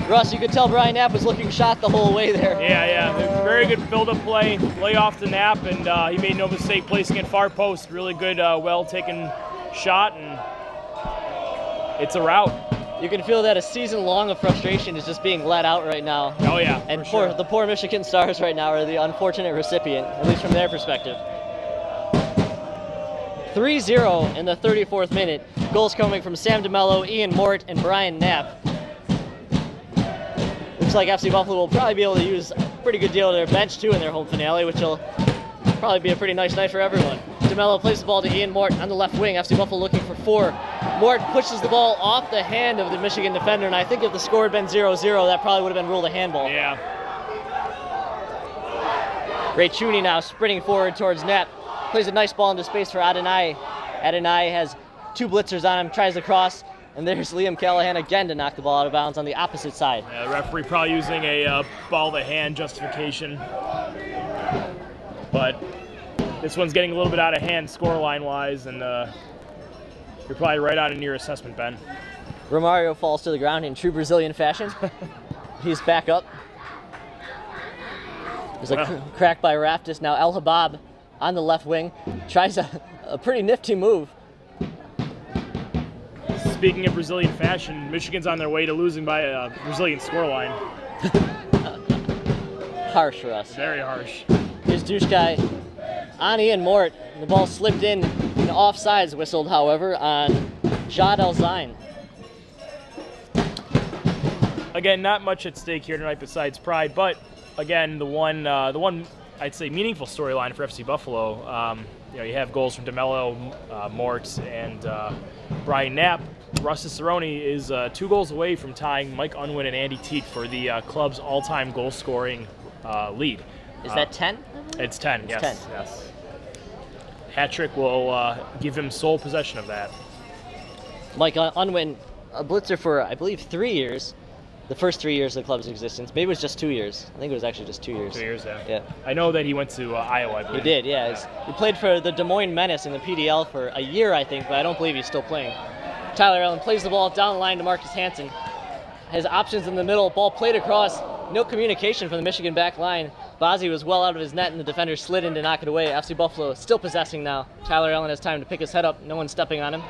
Russ, you could tell Brian Knapp was looking shot the whole way there. Yeah. Very good build-up play, lay off to Knapp, and he made no mistake placing it far post. Really good, well-taken shot, and it's a rout. You can feel that a season long of frustration is just being let out right now. Oh yeah, and the poor Michigan Stars right now are the unfortunate recipient, at least from their perspective. 3-0 in the 34th minute. Goals coming from Sam DeMello, Ian Mort, and Brian Knapp. Looks like FC Buffalo will probably be able to use a pretty good deal of their bench too in their home finale, which will probably be a pretty nice night for everyone. DeMello plays the ball to Ian Mort on the left wing. FC Buffalo looking for 4. Mort pushes the ball off the hand of the Michigan defender, and I think if the score had been 0-0, that probably would have been ruled a handball. Yeah. Ray Chuney now sprinting forward towards Knapp. Plays a nice ball into space for Adonai. Adonai has 2 blitzers on him, tries to cross, and there's Liam Callahan again to knock the ball out of bounds on the opposite side. Yeah, the referee probably using a ball to hand justification. But this one's getting a little bit out of hand scoreline-wise, and you're probably right on in your assessment, Ben. Romario falls to the ground in true Brazilian fashion. He's back up. There's a crack by Raftis. Now El Habab on the left wing tries a pretty nifty move. Speaking of Brazilian fashion, Michigan's on their way to losing by a Brazilian scoreline. Harsh for us. Very harsh. Here's Dushkai on Ian Mort. The ball slipped in, and offsides whistled, however, on Jad El-Zain. Again, not much at stake here tonight besides pride, but again, the one I'd say meaningful storyline for FC Buffalo. You have goals from DeMello, Mort, and Brian Knapp. Russ Cicerone is 2 goals away from tying Mike Unwin and Andy Teat for the club's all-time goal-scoring lead. Is that 10? It's 10, yes. 10. Yes. Hat-trick will give him sole possession of that. Mike Unwin, a blitzer for, I believe, 3 years. The first 3 years of the club's existence. Maybe it was just 2 years. I think it was actually just 2 years. 2 years, yeah. Yeah. I know that he went to Iowa, I believe. He did, yeah. He played for the Des Moines Menace in the PDL for a year, I think, but I don't believe he's still playing. Tyler Allen plays the ball down the line to Marcus Hansen. Has options in the middle. Ball played across. No communication from the Michigan back line. Bazzi was well out of his net, and the defender slid in to knock it away. FC Buffalo still possessing now. Tyler Allen has time to pick his head up. No one's stepping on him.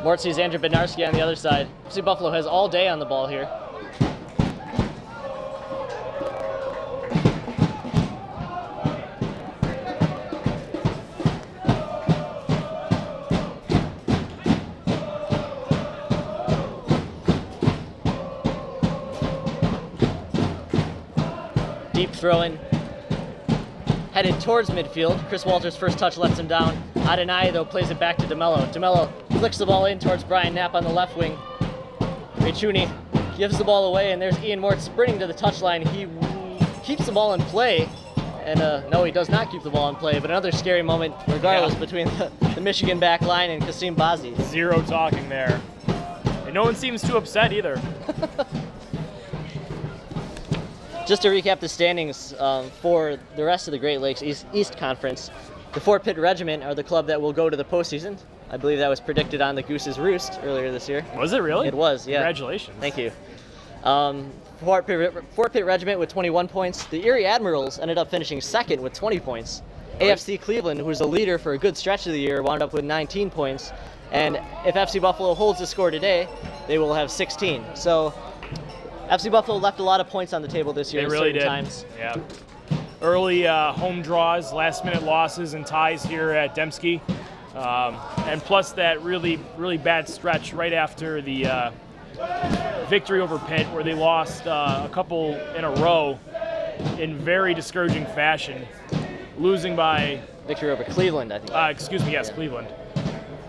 Mort sees Andrew Bednarski on the other side. FC Buffalo has all day on the ball here. Deep throw-in. Headed towards midfield. Chris Walters' first touch lets him down. Adonai, though, plays it back to DeMello. DeMello flicks the ball in towards Brian Knapp on the left wing. Rechuni gives the ball away, and there's Ian Mort sprinting to the touchline. He keeps the ball in play. And no, he does not keep the ball in play, but another scary moment, regardless, between the Michigan back line and Kasim Bazzi. Zero talking there. And no one seems too upset either. Just to recap the standings for the rest of the Great Lakes East Conference, the Fort Pitt Regiment are the club that will go to the postseason. I believe that was predicted on the Goose's Roost earlier this year. Was it really? It was, yeah. Congratulations. Thank you. Fort Pitt Regiment with 21 points. The Erie Admirals ended up finishing second with 20 points. AFC Cleveland, who was a leader for a good stretch of the year, wound up with 19 points. And if FC Buffalo holds the score today, they will have 16. So FC Buffalo left a lot of points on the table this year. They really certain did. Times. Yeah. Early home draws, last-minute losses and ties here at Dembski. And plus that really bad stretch right after the victory over Pitt, where they lost a couple in a row in very discouraging fashion, losing by... Victory over Cleveland, I think. Excuse me, yes, yeah. Cleveland.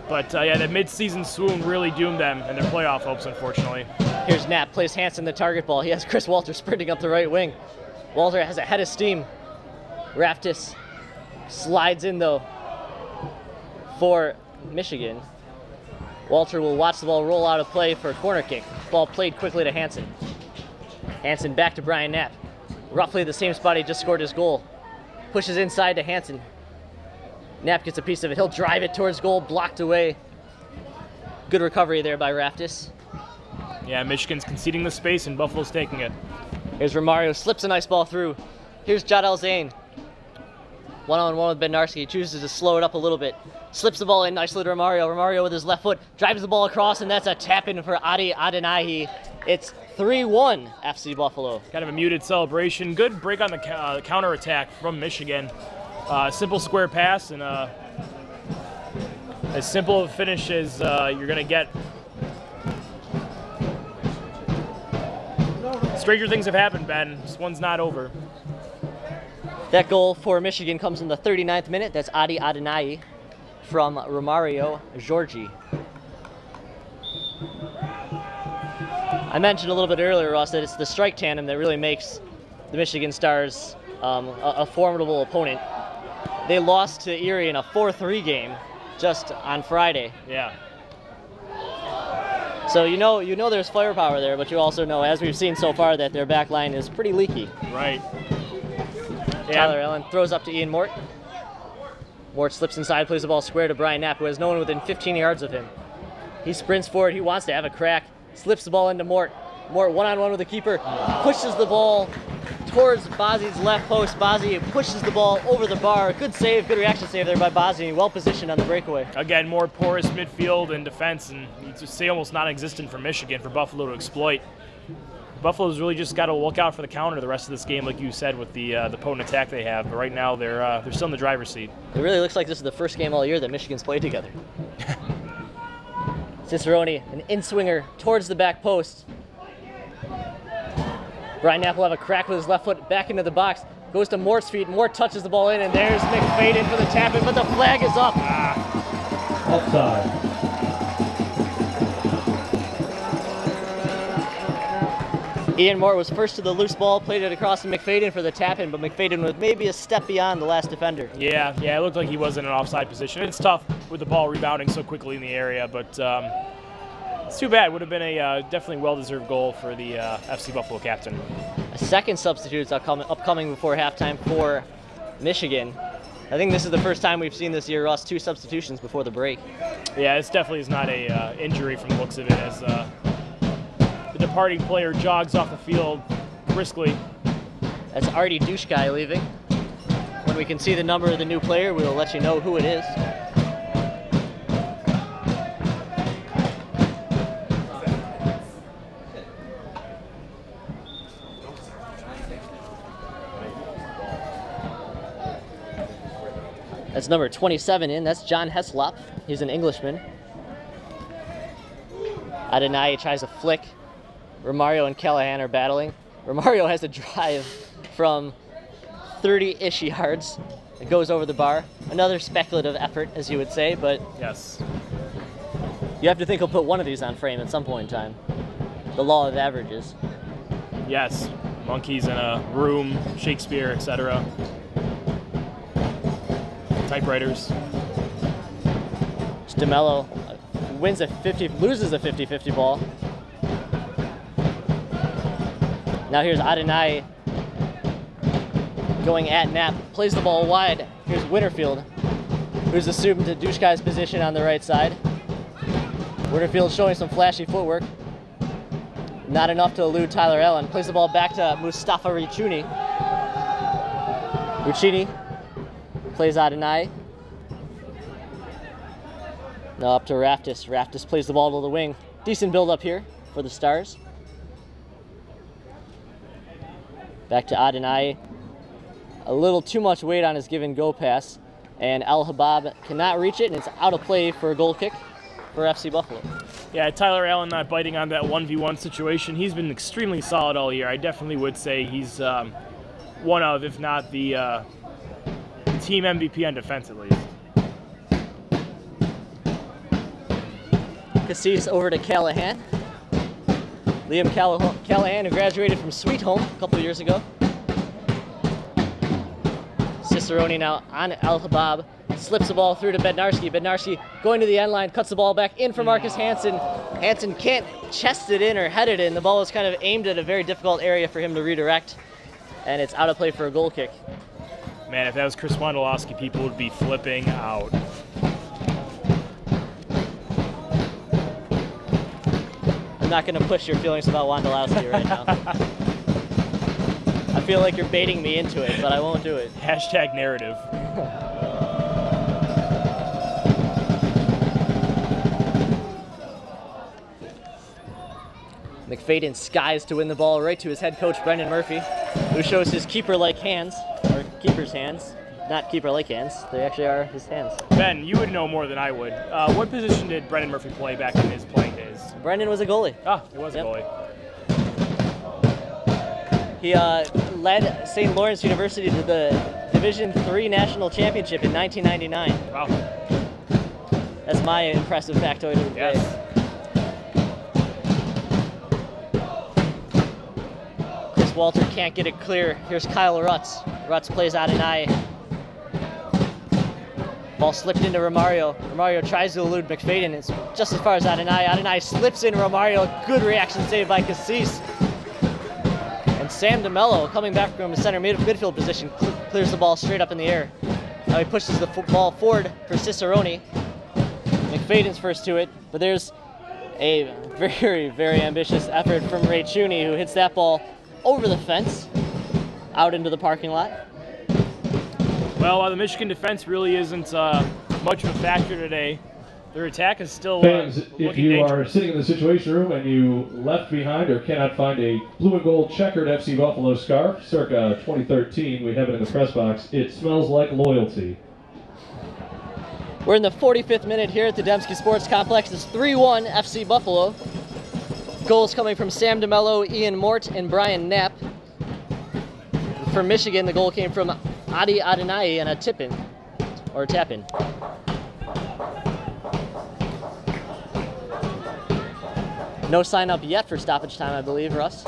But yeah, that mid-season swoon really doomed them and their playoff hopes, unfortunately. Here's Knapp, plays Hansen the target ball. He has Chris Walter sprinting up the right wing. Walter has a head of steam. Raftis slides in, though, for Michigan. Walter will watch the ball roll out of play for a corner kick. Ball played quickly to Hansen. Hansen back to Brian Knapp. Roughly the same spot he just scored his goal. Pushes inside to Hansen. Knapp gets a piece of it. He'll drive it towards goal, blocked away. Good recovery there by Raftis. Yeah, Michigan's conceding the space and Buffalo's taking it. Here's Romario, slips a nice ball through. Here's Jadel Zane. One-on-one with Bednarski. He chooses to slow it up a little bit. Slips the ball in nicely to Romario. Romario with his left foot drives the ball across, and that's a tap-in for Adi Adenayi. It's 3-1 FC Buffalo. Kind of a muted celebration. Good break on the counter-attack from Michigan. Simple square pass and as simple a finish as you're going to get. Stranger things have happened, Ben. This one's not over. That goal for Michigan comes in the 39th minute. That's Adi Adenayi from Romario Georgi. I mentioned a little bit earlier, Ross, that it's the strike tandem that really makes the Michigan Stars a formidable opponent. They lost to Erie in a 4-3 game just on Friday. Yeah. So you know there's firepower there, but you also know, as we've seen so far, that their back line is pretty leaky. Right. Tyler Allen throws up to Ian Mort. Mort slips inside, plays the ball square to Brian Knapp, who has no one within 15 yards of him. He sprints forward. He wants to have a crack. Slips the ball into Mort. Mort one-on-one with the keeper. Pushes the ball towards Bazzi's left post. Bazzi pushes the ball over the bar. Good save, good reaction save there by Bazzi. Well positioned on the breakaway. Again, more porous midfield and defense, and you just say almost non-existent for Michigan for Buffalo to exploit. Buffalo's really just got to look out for the counter the rest of this game, like you said, with the potent attack they have. But right now, they're still in the driver's seat. It really looks like this is the first game all year that Michigan's played together. Cicerone, an in-swinger towards the back post. Brian Knapp will have a crack with his left foot back into the box. Goes to Mort's feet. Mort touches the ball in, and there's McFadden for the tap-in, but the flag is up. Offside. Ian Mort was first to the loose ball, played it across to McFadden for the tap-in, but McFadden was maybe a step beyond the last defender. Yeah, it looked like he was in an offside position. It's tough with the ball rebounding so quickly in the area, but it's too bad. It would have been a definitely well-deserved goal for the FC Buffalo captain. A second substitute is upcoming before halftime for Michigan. I think this is the first time we've seen this year, Russ, 2 substitutions before the break. Yeah, this definitely is not a injury from the looks of it, as the departing player jogs off the field briskly. That's Artie Dushkai leaving. When we can see the number of the new player, we will let you know who it is. That's number 27 in. That's John Heslop. He's an Englishman. Adenayi tries a flick. Romario and Callahan are battling. Romario has a drive from 30-ish yards. It goes over the bar. Another speculative effort, as you would say, but yes, you have to think he'll put one of these on frame at some point in time. The law of averages. Yes, monkeys in a room, Shakespeare, etc. Typewriters. DeMello loses a 50-50 ball. Now here's Adenayi going at Knapp, plays the ball wide. Here's Winterfield, who's assumed to Dushkai's position on the right side. Winterfield showing some flashy footwork. Not enough to elude Tyler Allen. Plays the ball back to Mustafa Ricciuni. Ricciuni plays Adenayi. Now up to Raftis. Raftis plays the ball to the wing. Decent build up here for the Stars. Back to Adonai. A little too much weight on his give and go pass. And Al Habab cannot reach it, and it's out of play for a goal kick for FC Buffalo. Yeah, Tyler Allen not biting on that 1v1 situation. He's been extremely solid all year. I definitely would say he's one of, if not the team MVP on defense at least. Cassis over to Callahan. Liam Callahan, who graduated from Sweet Home a couple years ago. Cicerone now on Al Habab. Slips the ball through to Bednarski. Bednarski going to the end line, cuts the ball back in for Marcus Hansen. Hansen can't chest it in or head it in. The ball is kind of aimed at a very difficult area for him to redirect, and it's out of play for a goal kick. Man, if that was Chris Wondolowski, people would be flipping out. I'm not going to push your feelings about Wondolowski right now. I feel like you're baiting me into it, but I won't do it. Hashtag narrative. McFadden skies to win the ball right to his head coach, Brendan Murphy, who shows his keeper-like hands, or keeper's hands. Not keeper-like hands, they actually are his hands. Ben, you would know more than I would. What position did Brendan Murphy play back in his playing days? Brendan was a goalie. Ah, he was a goalie. He led St. Lawrence University to the Division III National Championship in 1999. Wow. That's my impressive factoid of the day. Yes. Chris Walter can't get it clear. Here's Kyle Rutz. Rutz plays Adonai. Ball slipped into Romario. Romario tries to elude McFadden. It's just as far as Adonai. Adonai slips in Romario. Good reaction save by Cassis. And Sam DeMello, coming back from a center midfield position, clears the ball straight up in the air. Now he pushes the ball forward for Cicerone. McFadden's first to it, but there's a very, very ambitious effort from Ray Chuney, who hits that ball over the fence, out into the parking lot. Well, the Michigan defense really isn't much of a factor today. Their attack is still Fans, if you dangerous. are sitting in the Situation Room and you left behind or cannot find a blue and gold checkered FC Buffalo scarf, circa 2013, we have it in the press box. It smells like loyalty. We're in the 45th minute here at the Dembski Sports Complex. It's 3-1 FC Buffalo. Goals coming from Sam DeMello, Ian Mort, and Brian Knapp. For Michigan, the goal came from Adi Adonai and a tip-in, or tap-in. No sign up yet for stoppage time, I believe, Russ.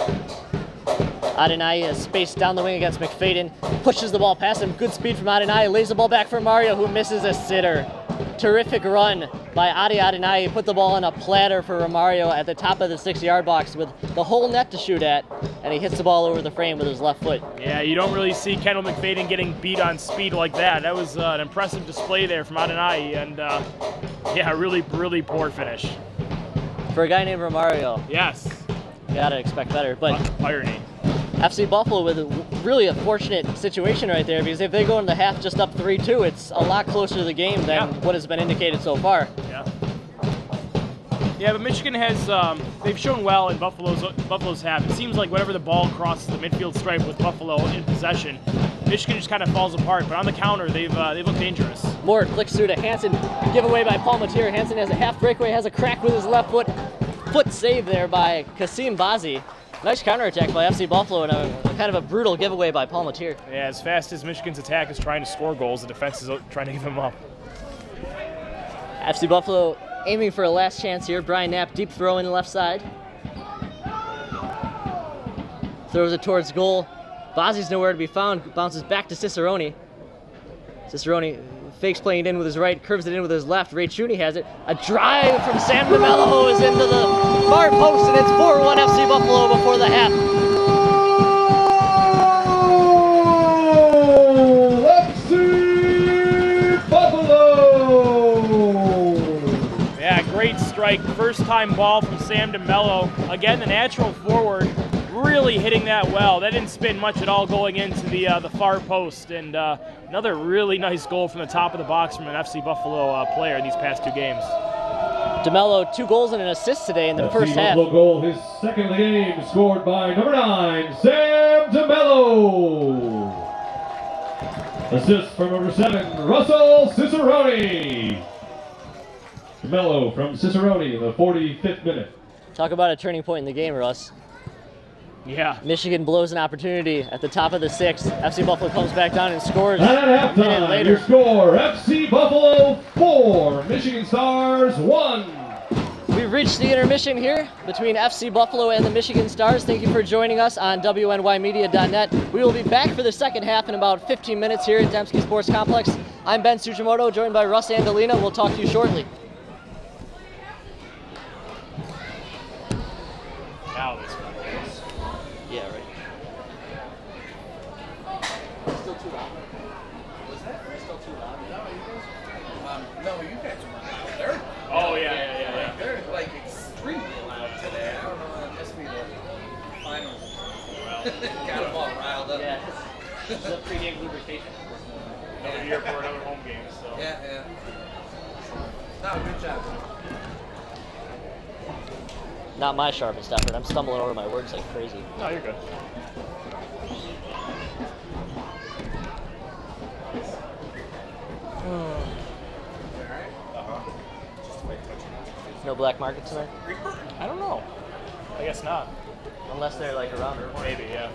Adonai is spaced down the wing against McFadden, pushes the ball past him. Good speed from Adonai, lays the ball back for Mario, who misses a sitter. Terrific run by Adi Adonai. He put the ball on a platter for Romario at the top of the 6-yard box with the whole net to shoot at, and he hits the ball over the frame with his left foot. Yeah, you don't really see Kendall McFadden getting beat on speed like that. That was an impressive display there from Adonai, and yeah, really, really poor finish. For a guy named Romario. Yes. You gotta expect better, but irony. FC Buffalo with really a fortunate situation right there, because if they go into the half just up 3-2, it's a lot closer to the game than what has been indicated so far. Yeah. Yeah, but Michigan has, they've shown well in Buffalo's half. It seems like whenever the ball crosses the midfield stripe with Buffalo in possession, Michigan just kind of falls apart. But on the counter, they've looked dangerous. Mort flicks through to Hansen, giveaway by Palmatier. Hansen has a half breakaway, has a crack with his left foot. Foot save there by Kasim Bazi. Nice counterattack by FC Buffalo and a kind of a brutal giveaway by Palmatier. Yeah, as fast as Michigan's attack is trying to score goals, the defense is trying to give them up. FC Buffalo aiming for a last chance here. Brian Knapp, deep throw in the left side. Throws it towards goal. Bazi's nowhere to be found. Bounces back to Cicerone. Cicerone fakes playing it in with his right, curves it in with his left. Ray Chuney has it. A drive from Sam DeMello is into the far post, and it's 4-1 FC Buffalo before the half. FC Buffalo! Yeah, great strike. First time ball from Sam DeMello. Again, the natural forward really hitting that well. That didn't spin much at all going into the far post. And another really nice goal from the top of the box from an FC Buffalo player in these past two games. DeMello, 2 goals and an assist today in the first half. Buffalo goal, his second of the game, scored by number 9, Sam DeMello. Assist from number 7, Russell Cicerone. DeMello from Cicerone in the 45th minute. Talk about a turning point in the game, Russ. Yeah. Michigan blows an opportunity at the top of the 6th. FC Buffalo comes back down and scores And at a minute halftime, later. your score, FC Buffalo 4, Michigan Stars 1. We've reached the intermission here between FC Buffalo and the Michigan Stars. Thank you for joining us on WNYmedia.net. We will be back for the second half in about 15 minutes here at Dembski Sports Complex. I'm Ben Sujimoto, joined by Russ Andolina. We'll talk to you shortly. Now this one. Yeah, right. Still too loud. Was that? Still too loud. No, you guys were loud. They're Oh, yeah. they're like extremely loud today. I don't know. It must be the finals. Well, Got them all riled up. Yeah, this is a pregame lubrication. another year for another home game, so. Yeah. No, good job. Not my sharpest effort. I'm stumbling over my words like crazy. No, you're good. No black market tonight? I don't know. I guess not. Unless they're like around her. Maybe, yeah.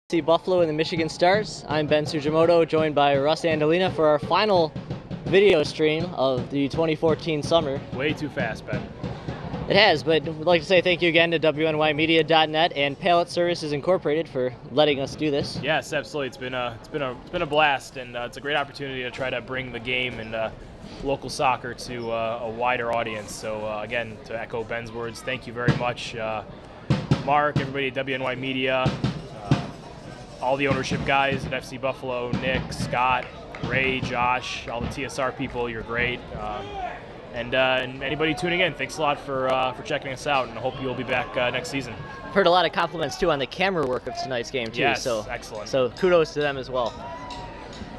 FC Buffalo and the Michigan Stars. I'm Ben Sujimoto, joined by Russ Andolina for our final video stream of the 2014 summer. Way too fast, Ben. It has, but we'd like to say thank you again to WNYmedia.net and Pallet Services Incorporated for letting us do this. Yes, absolutely. It's been a blast, and it's a great opportunity to try to bring the game and local soccer to a wider audience. So again, to echo Ben's words, thank you very much, Mark, everybody at WNY Media, all the ownership guys at FC Buffalo, Nick, Scott, Ray, Josh, all the TSR people. You're great. And anybody tuning in, thanks a lot for checking us out, and I hope you'll be back next season. Heard a lot of compliments too on the camera work of tonight's game too. Yes, so excellent. So kudos to them as well.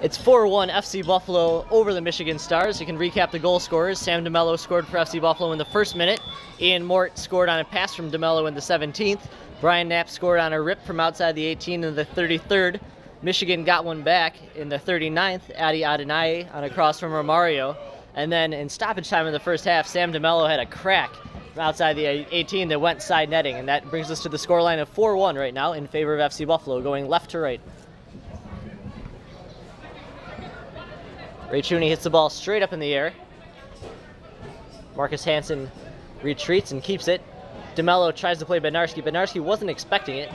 It's 4-1 FC Buffalo over the Michigan Stars. You can recap the goal scorers. Sam DeMello scored for FC Buffalo in the first minute. Ian Mort scored on a pass from DeMello in the 17th. Brian Knapp scored on a rip from outside the 18 in the 33rd. Michigan got one back in the 39th. Adi Adonai on a cross from Romario. And then in stoppage time in the first half, Sam DeMello had a crack from outside the 18 that went side netting. And that brings us to the scoreline of 4-1 right now in favor of FC Buffalo, going left to right. Ray Chooney hits the ball straight up in the air. Marcus Hansen retreats and keeps it. DeMello tries to play Bednarski. Bednarski wasn't expecting it.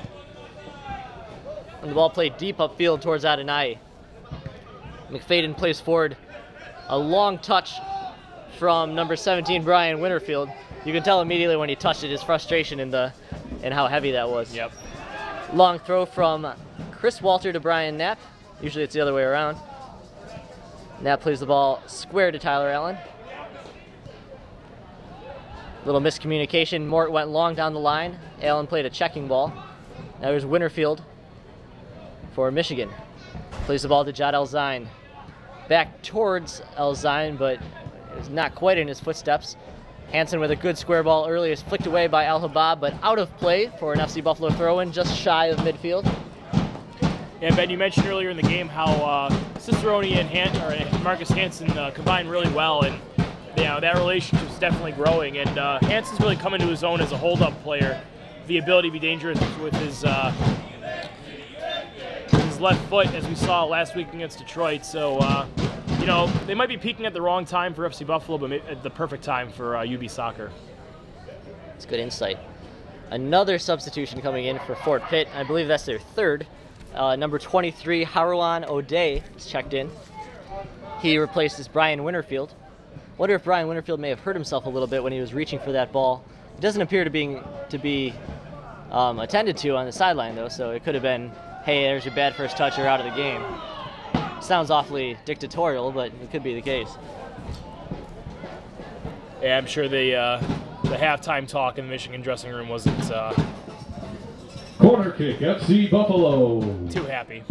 And the ball played deep upfield towards Adonai. McFadden plays forward. A long touch from number 17, Brian Winterfield. You can tell immediately when he touched it his frustration in how heavy that was. Yep. Long throw from Chris Walter to Brian Knapp. Usually it's the other way around. Knapp plays the ball square to Tyler Allen. Little miscommunication. Mort went long down the line. Allen played a checking ball. Now here's Winterfield for Michigan. Plays the ball to Jad Elzine. Back towards Elzine, but it's not quite in his footsteps. Hansen with a good square ball early is flicked away by Al Habab, but out of play for an FC Buffalo throw-in, just shy of midfield. And Ben, you mentioned earlier in the game how Cicerone and Marcus Hansen combined really well, and that relationship is definitely growing. And Hansen's really come into his own as a hold-up player. The ability to be dangerous with his left foot, as we saw last week against Detroit. So, they might be peaking at the wrong time for FC Buffalo, but at the perfect time for UB Soccer. It's good insight. Another substitution coming in for Fort Pitt. I believe that's their third. Number 23, Harouan O'Day, is checked in. He replaces Brian Winterfield. Wonder if Brian Winterfield may have hurt himself a little bit when he was reaching for that ball. It doesn't appear to be attended to on the sideline, though, so it could have been, hey, there's your bad first touch, you're out of the game. Sounds awfully dictatorial, but it could be the case. Yeah, I'm sure the halftime talk in the Michigan dressing room wasn't Corner kick, FC Buffalo. too happy.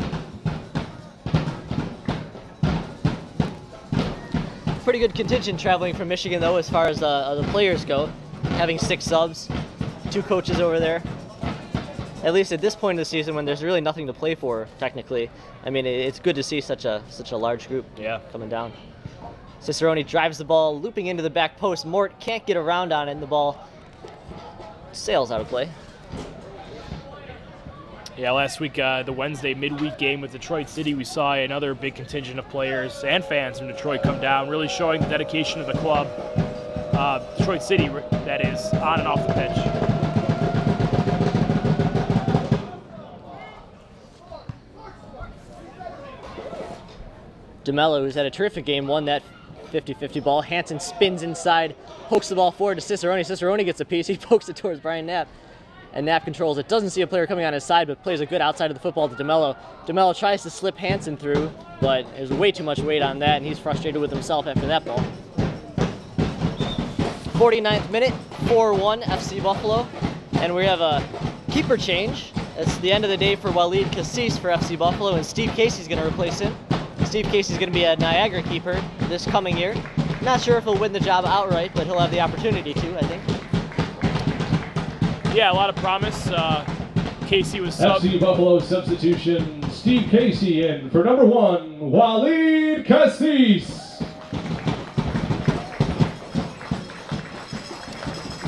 Pretty good contingent traveling from Michigan, though, as far as the players go. Having 6 subs, 2 coaches over there. At least at this point of the season, when there's really nothing to play for, technically. I mean, it's good to see such a large group coming down. Cicerone drives the ball, looping into the back post. Mort can't get around on it, and the ball sails out of play. Yeah, last week, the Wednesday midweek game with Detroit City, we saw another big contingent of players and fans from Detroit come down, really showing the dedication of the club. Detroit City, that is, on and off the pitch. DeMello, who's had a terrific game, won that 50-50 ball. Hansen spins inside, pokes the ball forward to Cicerone. Cicerone gets a piece. He pokes it towards Brian Knapp, and Knapp controls it. Doesn't see a player coming on his side, but plays a good outside of the football to DeMello. DeMello tries to slip Hansen through, but there's way too much weight on that, and he's frustrated with himself after that ball. 49th minute, 4-1 FC Buffalo, and we have a keeper change. It's the end of the day for Walid Cassis for FC Buffalo, and Steve Casey's going to replace him. Steve Casey's going to be a Niagara keeper this coming year. Not sure if he'll win the job outright, but he'll have the opportunity to, I think. Yeah, a lot of promise. Casey was sub. FC Buffalo substitution, Steve Casey in for number 1, Walid Cassis.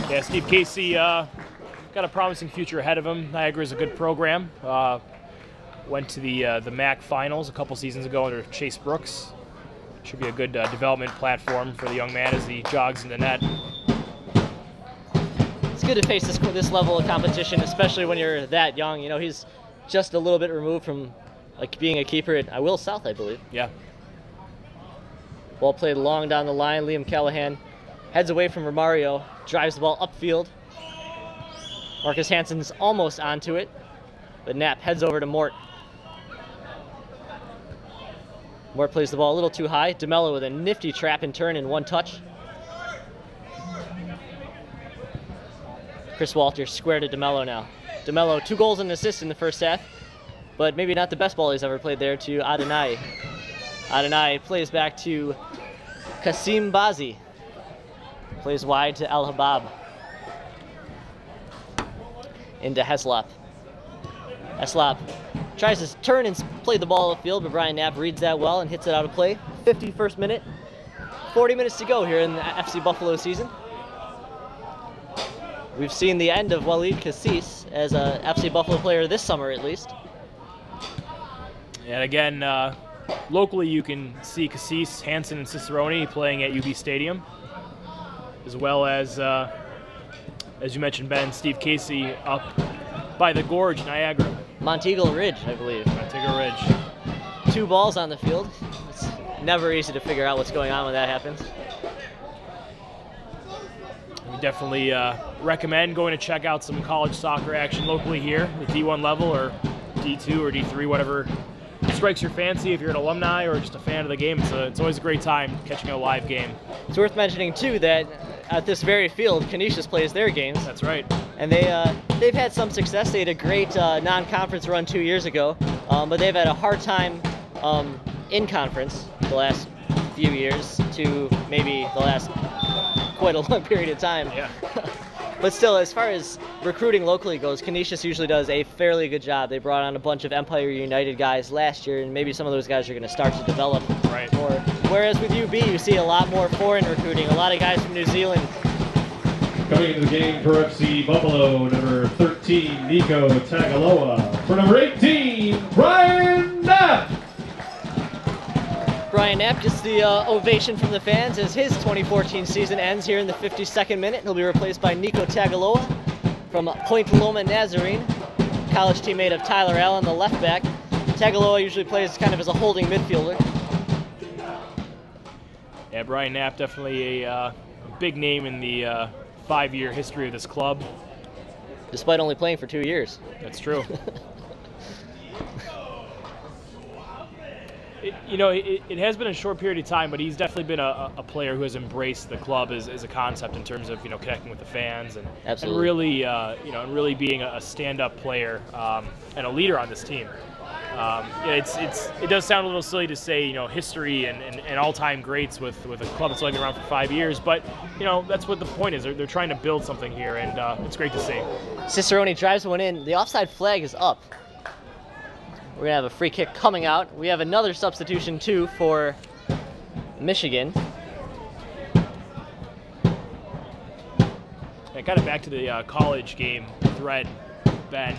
Yeah, Steve Casey got a promising future ahead of him. Niagara is a good program. went to the MAC finals a couple seasons ago under Chase Brooks. Should be a good development platform for the young man as he jogs in the net. It's good to face this level of competition, especially when you're that young. You know, he's just a little bit removed from like being a keeper at Will South, I believe. Yeah. Ball played long down the line. Liam Callahan heads away from Romario, drives the ball upfield. Marcus Hansen's almost onto it, but Knapp heads over to Mort. Mort plays the ball a little too high. DeMello with a nifty trap and turn in one touch. Chris Walters square to DeMello now. DeMello, 2 goals and an assist in the first half, but maybe not the best ball he's ever played there to Adonai. Adonai plays back to Kasim Bazi. Plays wide to Al Habab. Into Heslop. Heslop tries to turn and play the ball upfield, but Brian Knapp reads that well and hits it out of play. 51st minute. 40 minutes to go here in the FC Buffalo season. We've seen the end of Walid Cassis as a FC Buffalo player this summer, at least. And again, locally you can see Cassis, Hansen, and Cicerone playing at UB Stadium, as well as you mentioned, Ben, Steve Casey up by the Gorge, Niagara. Monteagle Ridge, I believe. Monteagle Ridge. 2 balls on the field. It's never easy to figure out what's going on when that happens. We definitely recommend going to check out some college soccer action locally here, the D1 level or D2 or D3, whatever strikes your fancy. If you're an alumni or just a fan of the game, it's always a great time catching a live game. It's worth mentioning, too, that at this very field, Canisius plays their games. That's right. And they've had some success. They had a great non-conference run 2 years ago, but they've had a hard time in conference the last few years to maybe the last quite a long period of time. Yeah. But still, as far as recruiting locally goes, Canisius usually does a fairly good job. They brought on a bunch of Empire United guys last year, and maybe some of those guys are going to start to develop more. Whereas with UB, you see a lot more foreign recruiting, a lot of guys from New Zealand. Coming into the game for FC Buffalo, number 13, Nico Tagaloa. For number 18, Brian Knapp. Brian Knapp gets the ovation from the fans as his 2014 season ends here in the 52nd minute. He'll be replaced by Nico Tagaloa from Point Loma Nazarene, college teammate of Tyler Allen, the left back. Tagaloa usually plays kind of as a holding midfielder. Yeah, Brian Knapp definitely a big name in the 5-year history of this club. Despite only playing for 2 years. That's true. It has been a short period of time, but he's definitely been a player who has embraced the club as a concept in terms of connecting with the fans and really really being a stand-up player and a leader on this team. It does sound a little silly to say history and all-time greats with a club that's only been around for 5 years, but that's what the point is. They're trying to build something here, and it's great to see. Cicerone drives one in. The offside flag is up. We're going to have a free kick coming out. We have another substitution, too, for Michigan. And kind of back to the college game thread, Ben.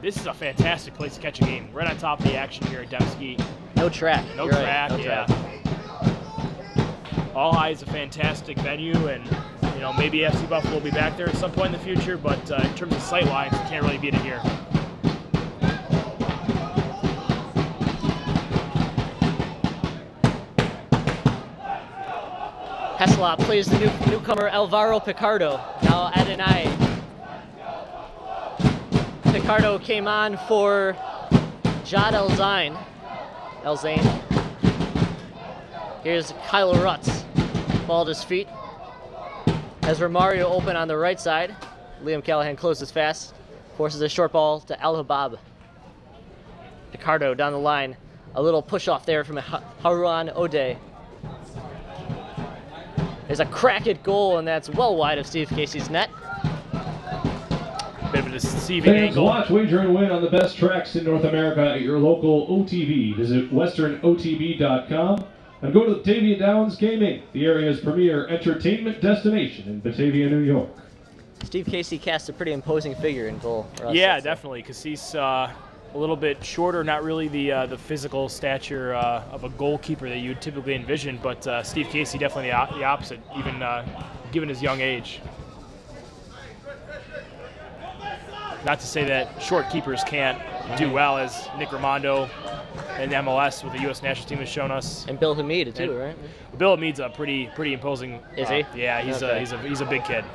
This is a fantastic place to catch a game. Right on top of the action here at Dembski. No track. No track, yeah. All High is a fantastic venue, and maybe FC Buffalo will be back there at some point in the future, but in terms of sight lines, you can't really beat it here. Heslop plays the newcomer Alvaro Picardo. Now Adonai. Picardo came on for Jad Elzain. Here's Kyle Rutz. Ball at his feet. Has Romario open on the right side. Liam Callahan closes fast. Forces a short ball to Al Habab. Picardo down the line. A little push off there from Harouan Ode. There's a cracked goal, and that's well wide of Steve Casey's net. Bit of a deceiving Fans, angle. watch, wager, and win on the best tracks in North America at your local OTB. Visit westernotb.com and go to Batavia Downs Gaming, the area's premier entertainment destination in Batavia, New York. Steve Casey cast a pretty imposing figure in goal. Yeah, definitely. Cassis a little bit shorter, not really the physical stature of a goalkeeper that you would typically envision, but Steve Casey definitely the opposite, even given his young age. Not to say that short keepers can't do well, as Nick Raimondo in MLS with the U.S. national team has shown us. And Bill Hamid too, right? Bill Hamid's a pretty imposing. Is he? Yeah, he's a big kid.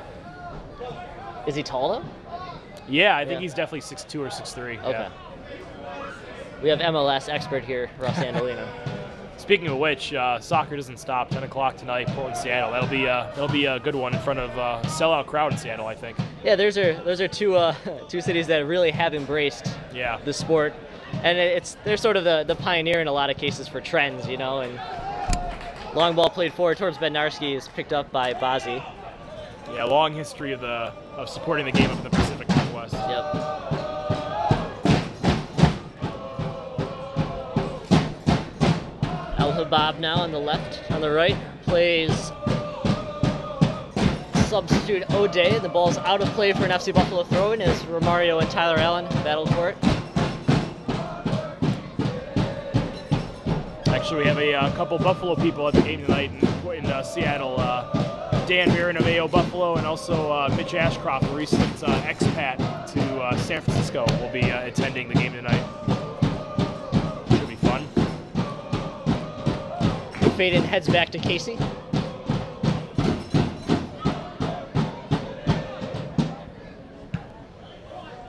Is he tall though? Yeah, I think he's definitely 6'2" or 6'3". Okay. Yeah. We have MLS expert here, Russ Andolina. Speaking of which, soccer doesn't stop. 10 o'clock tonight, Portland, Seattle. That'll be a good one in front of a sellout crowd in Seattle, I think. Yeah, those are two cities that really have embraced the sport, and they're sort of the pioneer in a lot of cases for trends, you know. And long ball played forward towards Bednarski is picked up by Bazzi. Yeah, long history of supporting the game up in the Pacific Northwest. Yep. Al-Habab now on the left, on the right, plays substitute O'Day. The ball's out of play for an FC Buffalo throw-in as Romario and Tyler Allen battle for it. Actually, we have a couple Buffalo people at the game tonight in Seattle. Dan Barron of AO Buffalo and also Mitch Ashcroft, a recent expat to San Francisco, will be attending the game tonight. Should be fun. Faden heads back to Casey.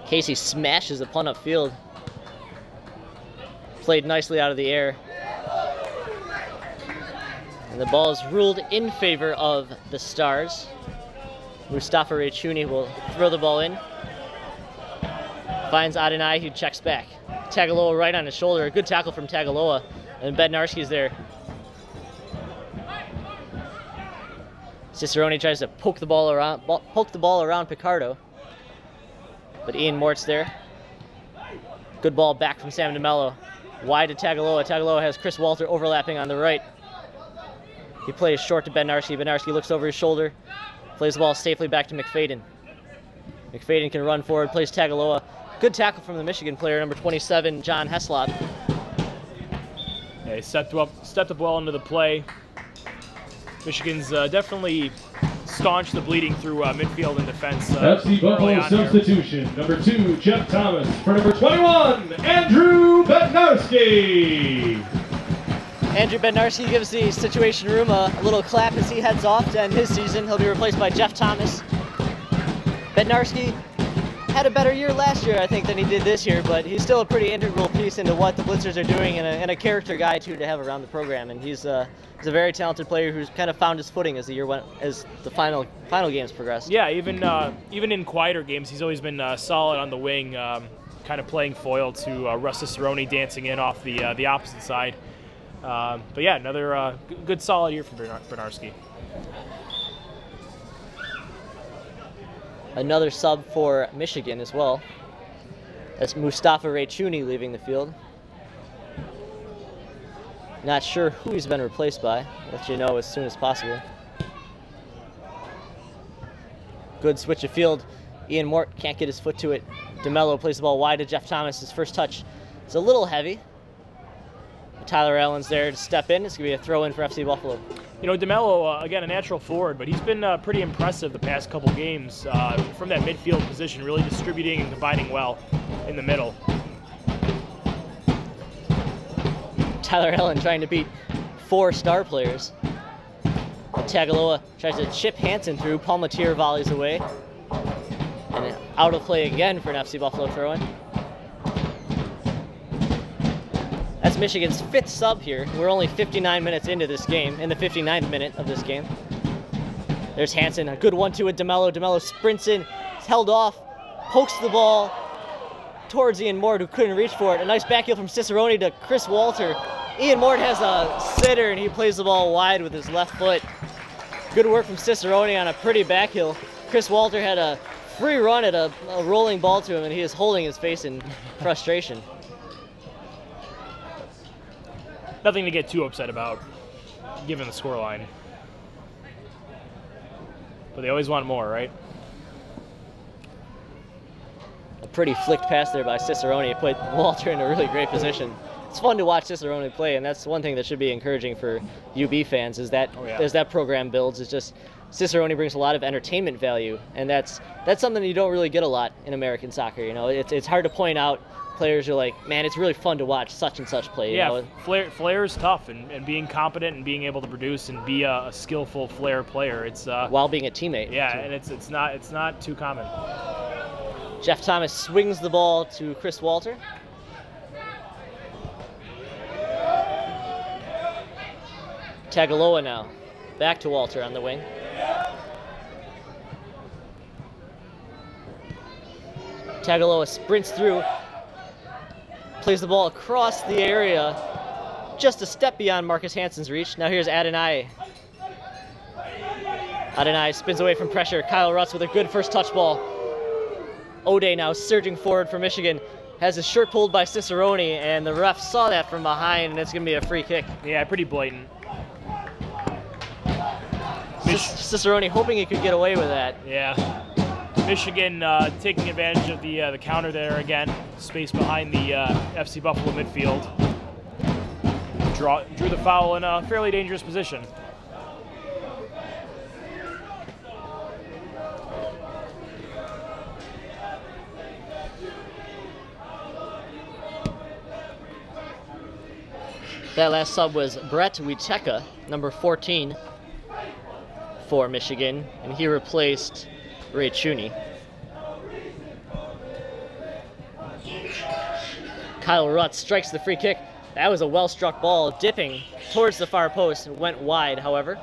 Casey smashes a punt upfield. Played nicely out of the air. And the ball is ruled in favor of the Stars. Mustafa Raychouni will throw the ball in. Finds Adonai, who checks back. Tagaloa right on his shoulder. A good tackle from Tagaloa. And Bednarski's there. Cicerone tries to poke the ball around Picardo. But Ian Mort's there. Good ball back from Sam DeMello. Wide to Tagaloa. Tagaloa has Chris Walter overlapping on the right. He plays short to Bednarski. Bednarski looks over his shoulder. Plays the ball safely back to McFadden. McFadden can run forward, plays Tagaloa. Good tackle from the Michigan player, number 27, John Heslop. Yeah, he stepped up well into the play. Michigan's definitely staunched the bleeding through midfield and defense. FC Buffalo substitution. Number 2, Jeff Thomas. For number 21, Andrew Bednarski. Andrew Bednarski gives the Situation Room a little clap as he heads off to end his season. He'll be replaced by Jeff Thomas. Bednarski had a better year last year, I think, than he did this year, but he's still a pretty integral piece into what the Blitzers are doing, and a character guy too to have around the program. And he's a very talented player who's kind of found his footing as the year went, as the final games progressed. Yeah, even in quieter games, he's always been solid on the wing, kind of playing foil to Russ Cicerone dancing in off the opposite side. But yeah, another good solid year from Bednarski. Another sub for Michigan as well. That's Mustafa Raychouni leaving the field. Not sure who he's been replaced by. I'll let you know as soon as possible. Good switch of field. Ian Mort can't get his foot to it. DeMello plays the ball wide to Jeff Thomas. His first touch is a little heavy. Tyler Allen's there to step in. It's going to be a throw-in for FC Buffalo. You know, DeMello, again, a natural forward, but he's been pretty impressive the past couple games from that midfield position, really distributing and combining well in the middle. Tyler Allen trying to beat 4 star players. Tagaloa tries to chip Hansen through. Palmatier volleys away. And out of play again for an FC Buffalo throw-in. That's Michigan's 5th sub here. We're only 59 minutes into this game, in the 59th minute of this game. There's Hansen, a good 1-2 with DeMello. DeMello sprints in, is held off, pokes the ball towards Ian Mort, who couldn't reach for it. A nice back heel from Cicerone to Chris Walter. Ian Mort has a sitter, and he plays the ball wide with his left foot. Good work from Cicerone on a pretty back heel. Chris Walter had a free run at a rolling ball to him, and he is holding his face in frustration. Nothing to get too upset about, given the scoreline. But they always want more, right? pretty flicked pass there by Cicerone. It put Walter in a really great position. It's fun to watch Cicerone play, and that's one thing that should be encouraging for UB fans, is that as that program builds, it's just Cicerone brings a lot of entertainment value, and that's something you don't really get a lot in American soccer. You know, it's hard to point out players are like, man, it's really fun to watch such and such play. Yeah, you know? Flair is tough, and being competent and being able to produce and be a skillful Flair player. It's while being a teammate. Yeah, too. and it's not too common. Jeff Thomas swings the ball to Chris Walter. Tagaloa now, back to Walter on the wing. Tagaloa sprints through, plays the ball across the area, just a step beyond Marcus Hansen's reach. Now here's Adonai. Adonai spins away from pressure. Kyle Rutz with a good first touch ball. O'Day now surging forward for Michigan. Has his shirt pulled by Cicerone, and the ref saw that from behind, and it's going to be a free kick. Yeah, pretty blatant. Cicerone hoping he could get away with that. Yeah. Michigan taking advantage of the counter there again. Space behind the FC Buffalo midfield. Drew the foul in a fairly dangerous position. That last sub was Brett Wiecheka, number 14 for Michigan, and he replaced Ray Chuney. Kyle Rutz strikes the free kick. That was a well-struck ball, dipping towards the far post, and went wide, however.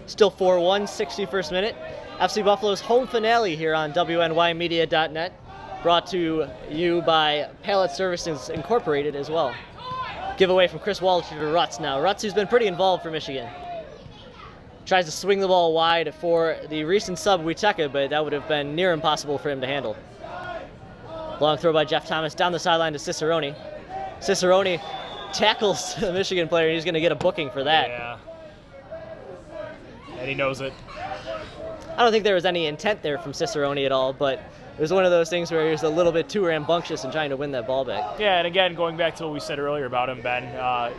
Still 4-1, 61st minute. FC Buffalo's home finale here on WNYmedia.net, brought to you by Pallet Services Incorporated as well. Giveaway from Chris Walter to Rutz now. Rutz, who's been pretty involved for Michigan, tries to swing the ball wide for the recent sub Wiecheka, but that would have been near impossible for him to handle. Long throw by Jeff Thomas down the sideline to Cicerone. Cicerone tackles the Michigan player, and he's going to get a booking for that. Yeah. And he knows it. I don't think there was any intent there from Cicerone at all, but it was one of those things where he was a little bit too rambunctious in trying to win that ball back. Yeah, and again, going back to what we said earlier about him, Ben,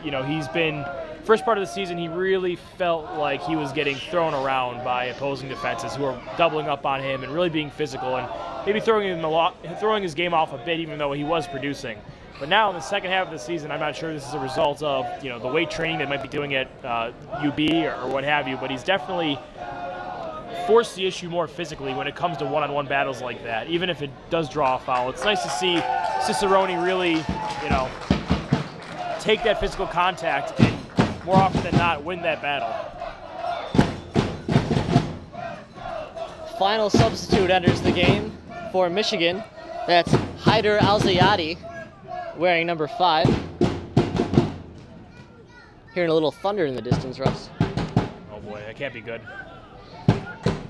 you know, he's been, first part of the season, he really felt like he was getting thrown around by opposing defenses who were doubling up on him and really being physical and maybe throwing his game off a bit, even though he was producing. But now in the second half of the season, I'm not sure this is a result of, you know, the weight training they might be doing at UB or what have you, but he's definitely force the issue more physically when it comes to one-on-one battles like that, even if it does draw a foul. It's nice to see Cicerone really, you know, take that physical contact and more often than not win that battle. Final substitute enters the game for Michigan. That's Haider Al-Zayati, wearing number 5. Hearing a little thunder in the distance, Russ. Oh boy, that can't be good.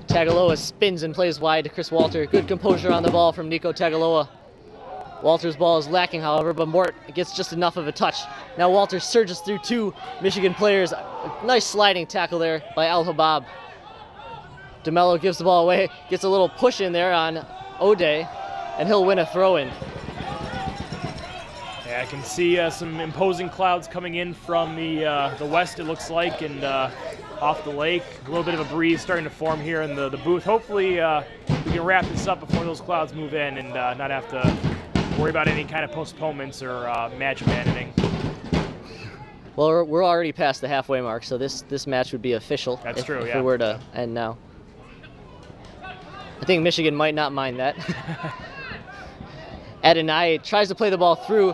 Tagaloa spins and plays wide to Chris Walter. Good composure on the ball from Nico Tagaloa. Walter's ball is lacking, however, but Mort gets just enough of a touch. Now Walter surges through 2 Michigan players. A nice sliding tackle there by Al Habab. DeMello gives the ball away, gets a little push in there on O'Day, and he'll win a throw-in. Yeah, I can see some imposing clouds coming in from the west, it looks like, and off the lake. A little bit of a breeze starting to form here in the booth. Hopefully we can wrap this up before those clouds move in and not have to worry about any kind of postponements or match abandoning. Well, we're already past the halfway mark, so this match would be official. That's true, if yeah. it were to end now. I think Michigan might not mind that. Adonai tries to play the ball through.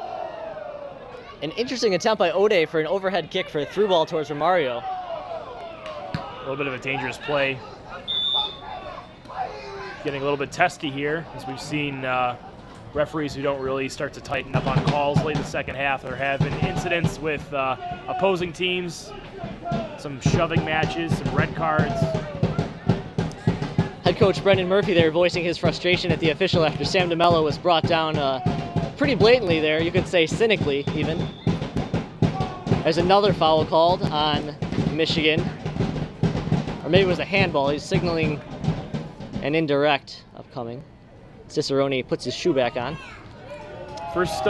An interesting attempt by O'Day for an overhead kick for a through ball towards Romario. A little bit of a dangerous play. Getting a little bit testy here, as we've seen referees who don't really start to tighten up on calls late in the second half. There have been incidents with opposing teams, some shoving matches, some red cards. Head coach Brendan Murphy there voicing his frustration at the official after Sam DeMello was brought down pretty blatantly there, you could say cynically even. There's another foul called on Michigan. Or maybe it was a handball. He's signaling an indirect upcoming. Cicerone puts his shoe back on. First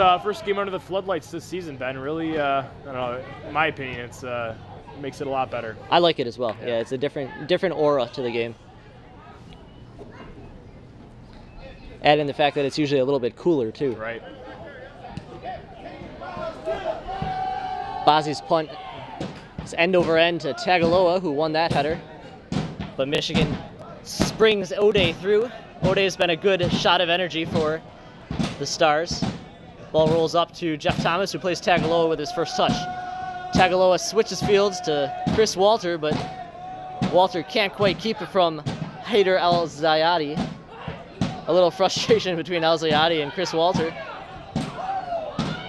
game under the floodlights this season, Ben. Really, I don't know. In my opinion, it's makes it a lot better. I like it as well. Yeah, it's a different aura to the game. Add in the fact that it's usually a little bit cooler too. Right. Bozzi's punt is end over end to Tagaloa, who won that header. But Michigan springs O'Day through. O'Day's been a good shot of energy for the Stars. Ball rolls up to Jeff Thomas, who plays Tagaloa with his first touch. Tagaloa switches fields to Chris Walter, but Walter can't quite keep it from Haider El-Zayati. A little frustration between El-Zayati and Chris Walter.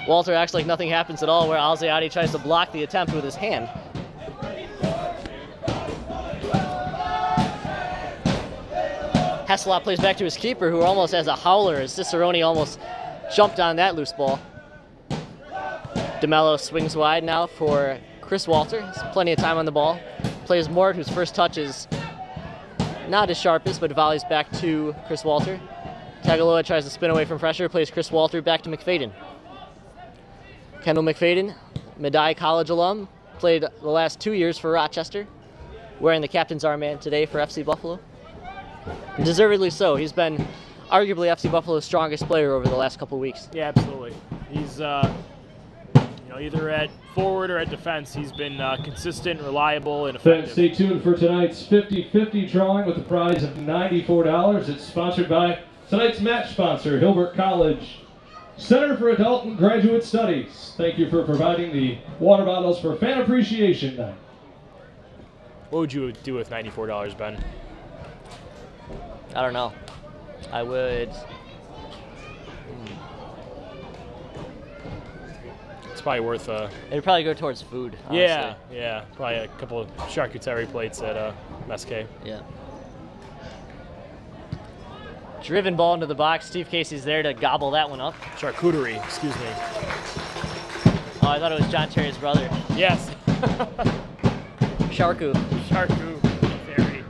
Walter acts like nothing happens at all, where El-Zayati tries to block the attempt with his hand. Hesselot plays back to his keeper, who almost has a howler as Cicerone almost jumped on that loose ball. DeMello swings wide now for Chris Walter. Has plenty of time on the ball. Plays Mort, whose first touch is not as sharpest, but volleys back to Chris Walter. Tagaloa tries to spin away from pressure, plays Chris Walter back to McFadden. Kendall McFadden, Medaille College alum, played the last 2 years for Rochester, wearing the captain's armband today for FC Buffalo. And deservedly so. He's been arguably FC Buffalo's strongest player over the last couple weeks. Yeah, absolutely. He's either at forward or at defense. He's been consistent, reliable, and effective. Stay tuned for tonight's 50-50 drawing with a prize of $94. It's sponsored by tonight's match sponsor, Hilbert College Center for Adult and Graduate Studies. Thank you for providing the water bottles for Fan Appreciation Night. What would you do with $94, Ben? I don't know. I would... It's probably worth It'd probably go towards food, honestly. Yeah. Probably a couple of charcuterie plates at Mesquite. Yeah. Driven ball into the box. Steve Casey's there to gobble that one up. Charcuterie, excuse me. Oh, I thought it was John Terry's brother. Yes. Charcu. Terry.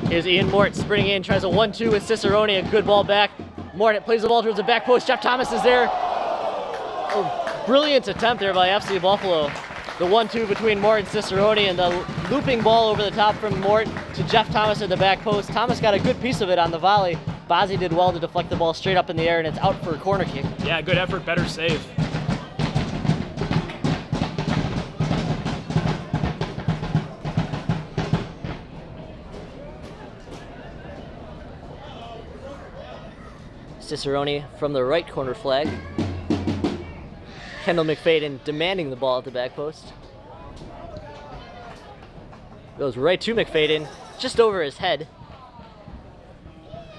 Here's Ian Mort sprinting in, tries a 1-2 with Cicerone, a good ball back. Mort plays the ball towards the back post. Jeff Thomas is there. A brilliant attempt there by FC Buffalo. The 1-2 between Mort and Cicerone, and the looping ball over the top from Mort to Jeff Thomas at the back post. Thomas got a good piece of it on the volley. Bozzi did well to deflect the ball straight up in the air, and it's out for a corner kick. Yeah, good effort, better save. Cicerone from the right corner flag. Kendall McFadden demanding the ball at the back post. Goes right to McFadden, just over his head.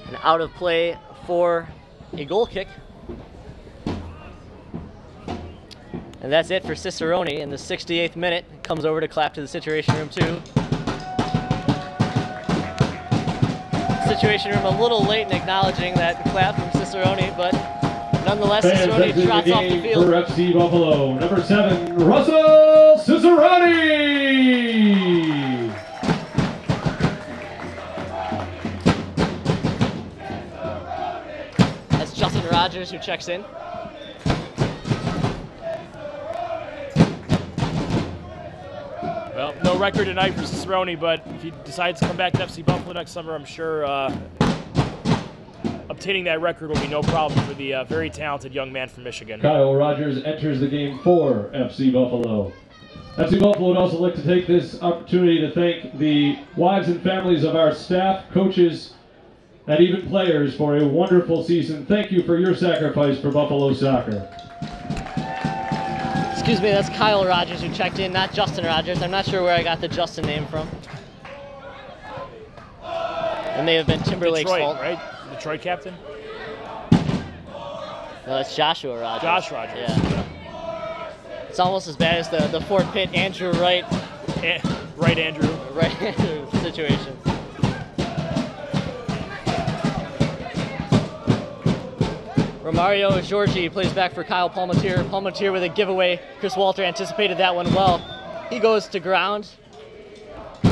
And out of play for a goal kick. And that's it for Cicerone in the 68th minute. Comes over to clap to the Situation Room 2. Situation Room a little late in acknowledging that clap from Cicerone, but nonetheless, Cicerone trots off the field. For FC Buffalo, number 7, Russell Cicerone! That's Justin Rogers who checks in. Well, no record tonight for Cicerone, but if he decides to come back to FC Buffalo next summer, I'm sure obtaining that record will be no problem for the very talented young man from Michigan. Kyle Rogers enters the game for FC Buffalo. FC Buffalo would also like to take this opportunity to thank the wives and families of our staff, coaches, and even players for a wonderful season. Thank you for your sacrifice for Buffalo soccer. Excuse me, that's Kyle Rogers who checked in, not Justin Rogers. I'm not sure where I got the Justin name from. It may have been Timberlake's fault. Right? Detroit captain? No, that's Joshua Rogers. Josh Rogers. Yeah. It's almost as bad as the Fort Pitt Andrew Wright. Right, Andrew. Right Andrew situation. Romario Giorgi plays back for Kyle Palmatier. Palmatier with a giveaway. Chris Walter anticipated that one well. He goes to ground.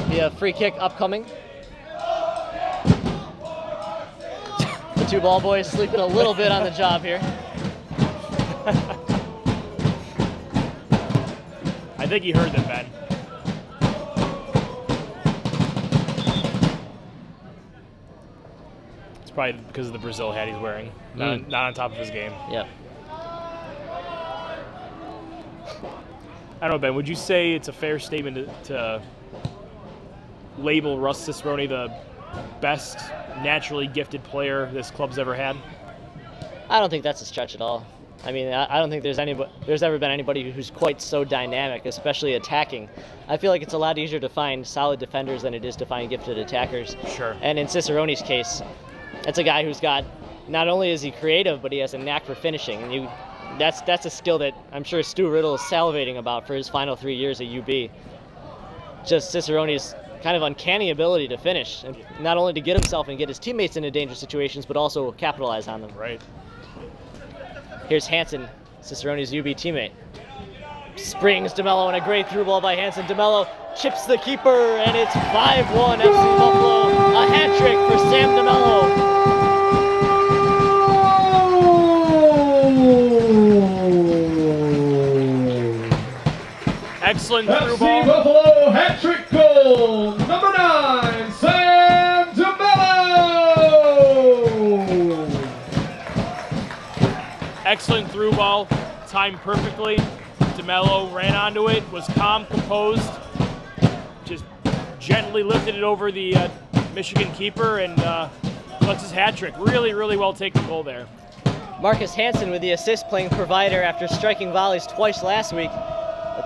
Be a free kick upcoming. The Two ball boys sleeping a little bit on the job here. I think he heard them, Ben. It's probably because of the Brazil hat he's wearing, not on top of his game. Yep. I don't know, Ben, would you say it's a fair statement to label Russ Cicerone the best naturally gifted player this club's ever had? I don't think that's a stretch at all. I mean, I don't think there's ever been anybody who's quite so dynamic, especially attacking. I feel like it's a lot easier to find solid defenders than it is to find gifted attackers. Sure. And in Cicerone's case, it's a guy who's got, not only is he creative, but he has a knack for finishing. And that's a skill that I'm sure Stu Riddle is salivating about for his final 3 years at UB. Just Cicerone's kind of uncanny ability to finish, and not only to get himself and get his teammates into dangerous situations, but also capitalize on them. Right. Here's Hansen, Cicerone's UB teammate. Springs DeMello, and a great through ball by Hansen. DeMello chips the keeper, and it's 5-1 FC Buffalo. A hat trick for Sam DeMello. Excellent through FC ball. Buffalo hat trick goal, number 9, Sam DeMello. Excellent through ball, timed perfectly. DeMello ran onto it, was calm, composed, just gently lifted it over the Michigan keeper and collects his hat trick. Really, really well taken goal there. Marcus Hansen with the assist, playing provider after striking volleys twice last week.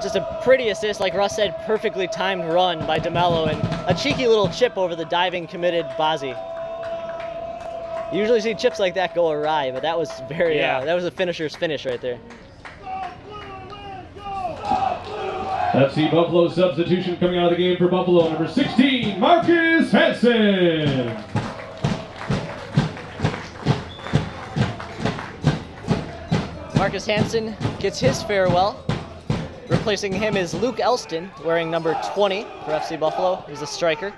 Just a pretty assist, like Russ said, perfectly timed run by DeMello, and a cheeky little chip over the diving, committed Bazzi. You usually see chips like that go awry, but that was that was a finisher's finish right there. FC Buffalo substitution coming out of the game for Buffalo, number 16, Marcus Hansen. Marcus Hansen gets his farewell. Replacing him is Luke Elston, wearing number 20 for FC Buffalo. He's a striker.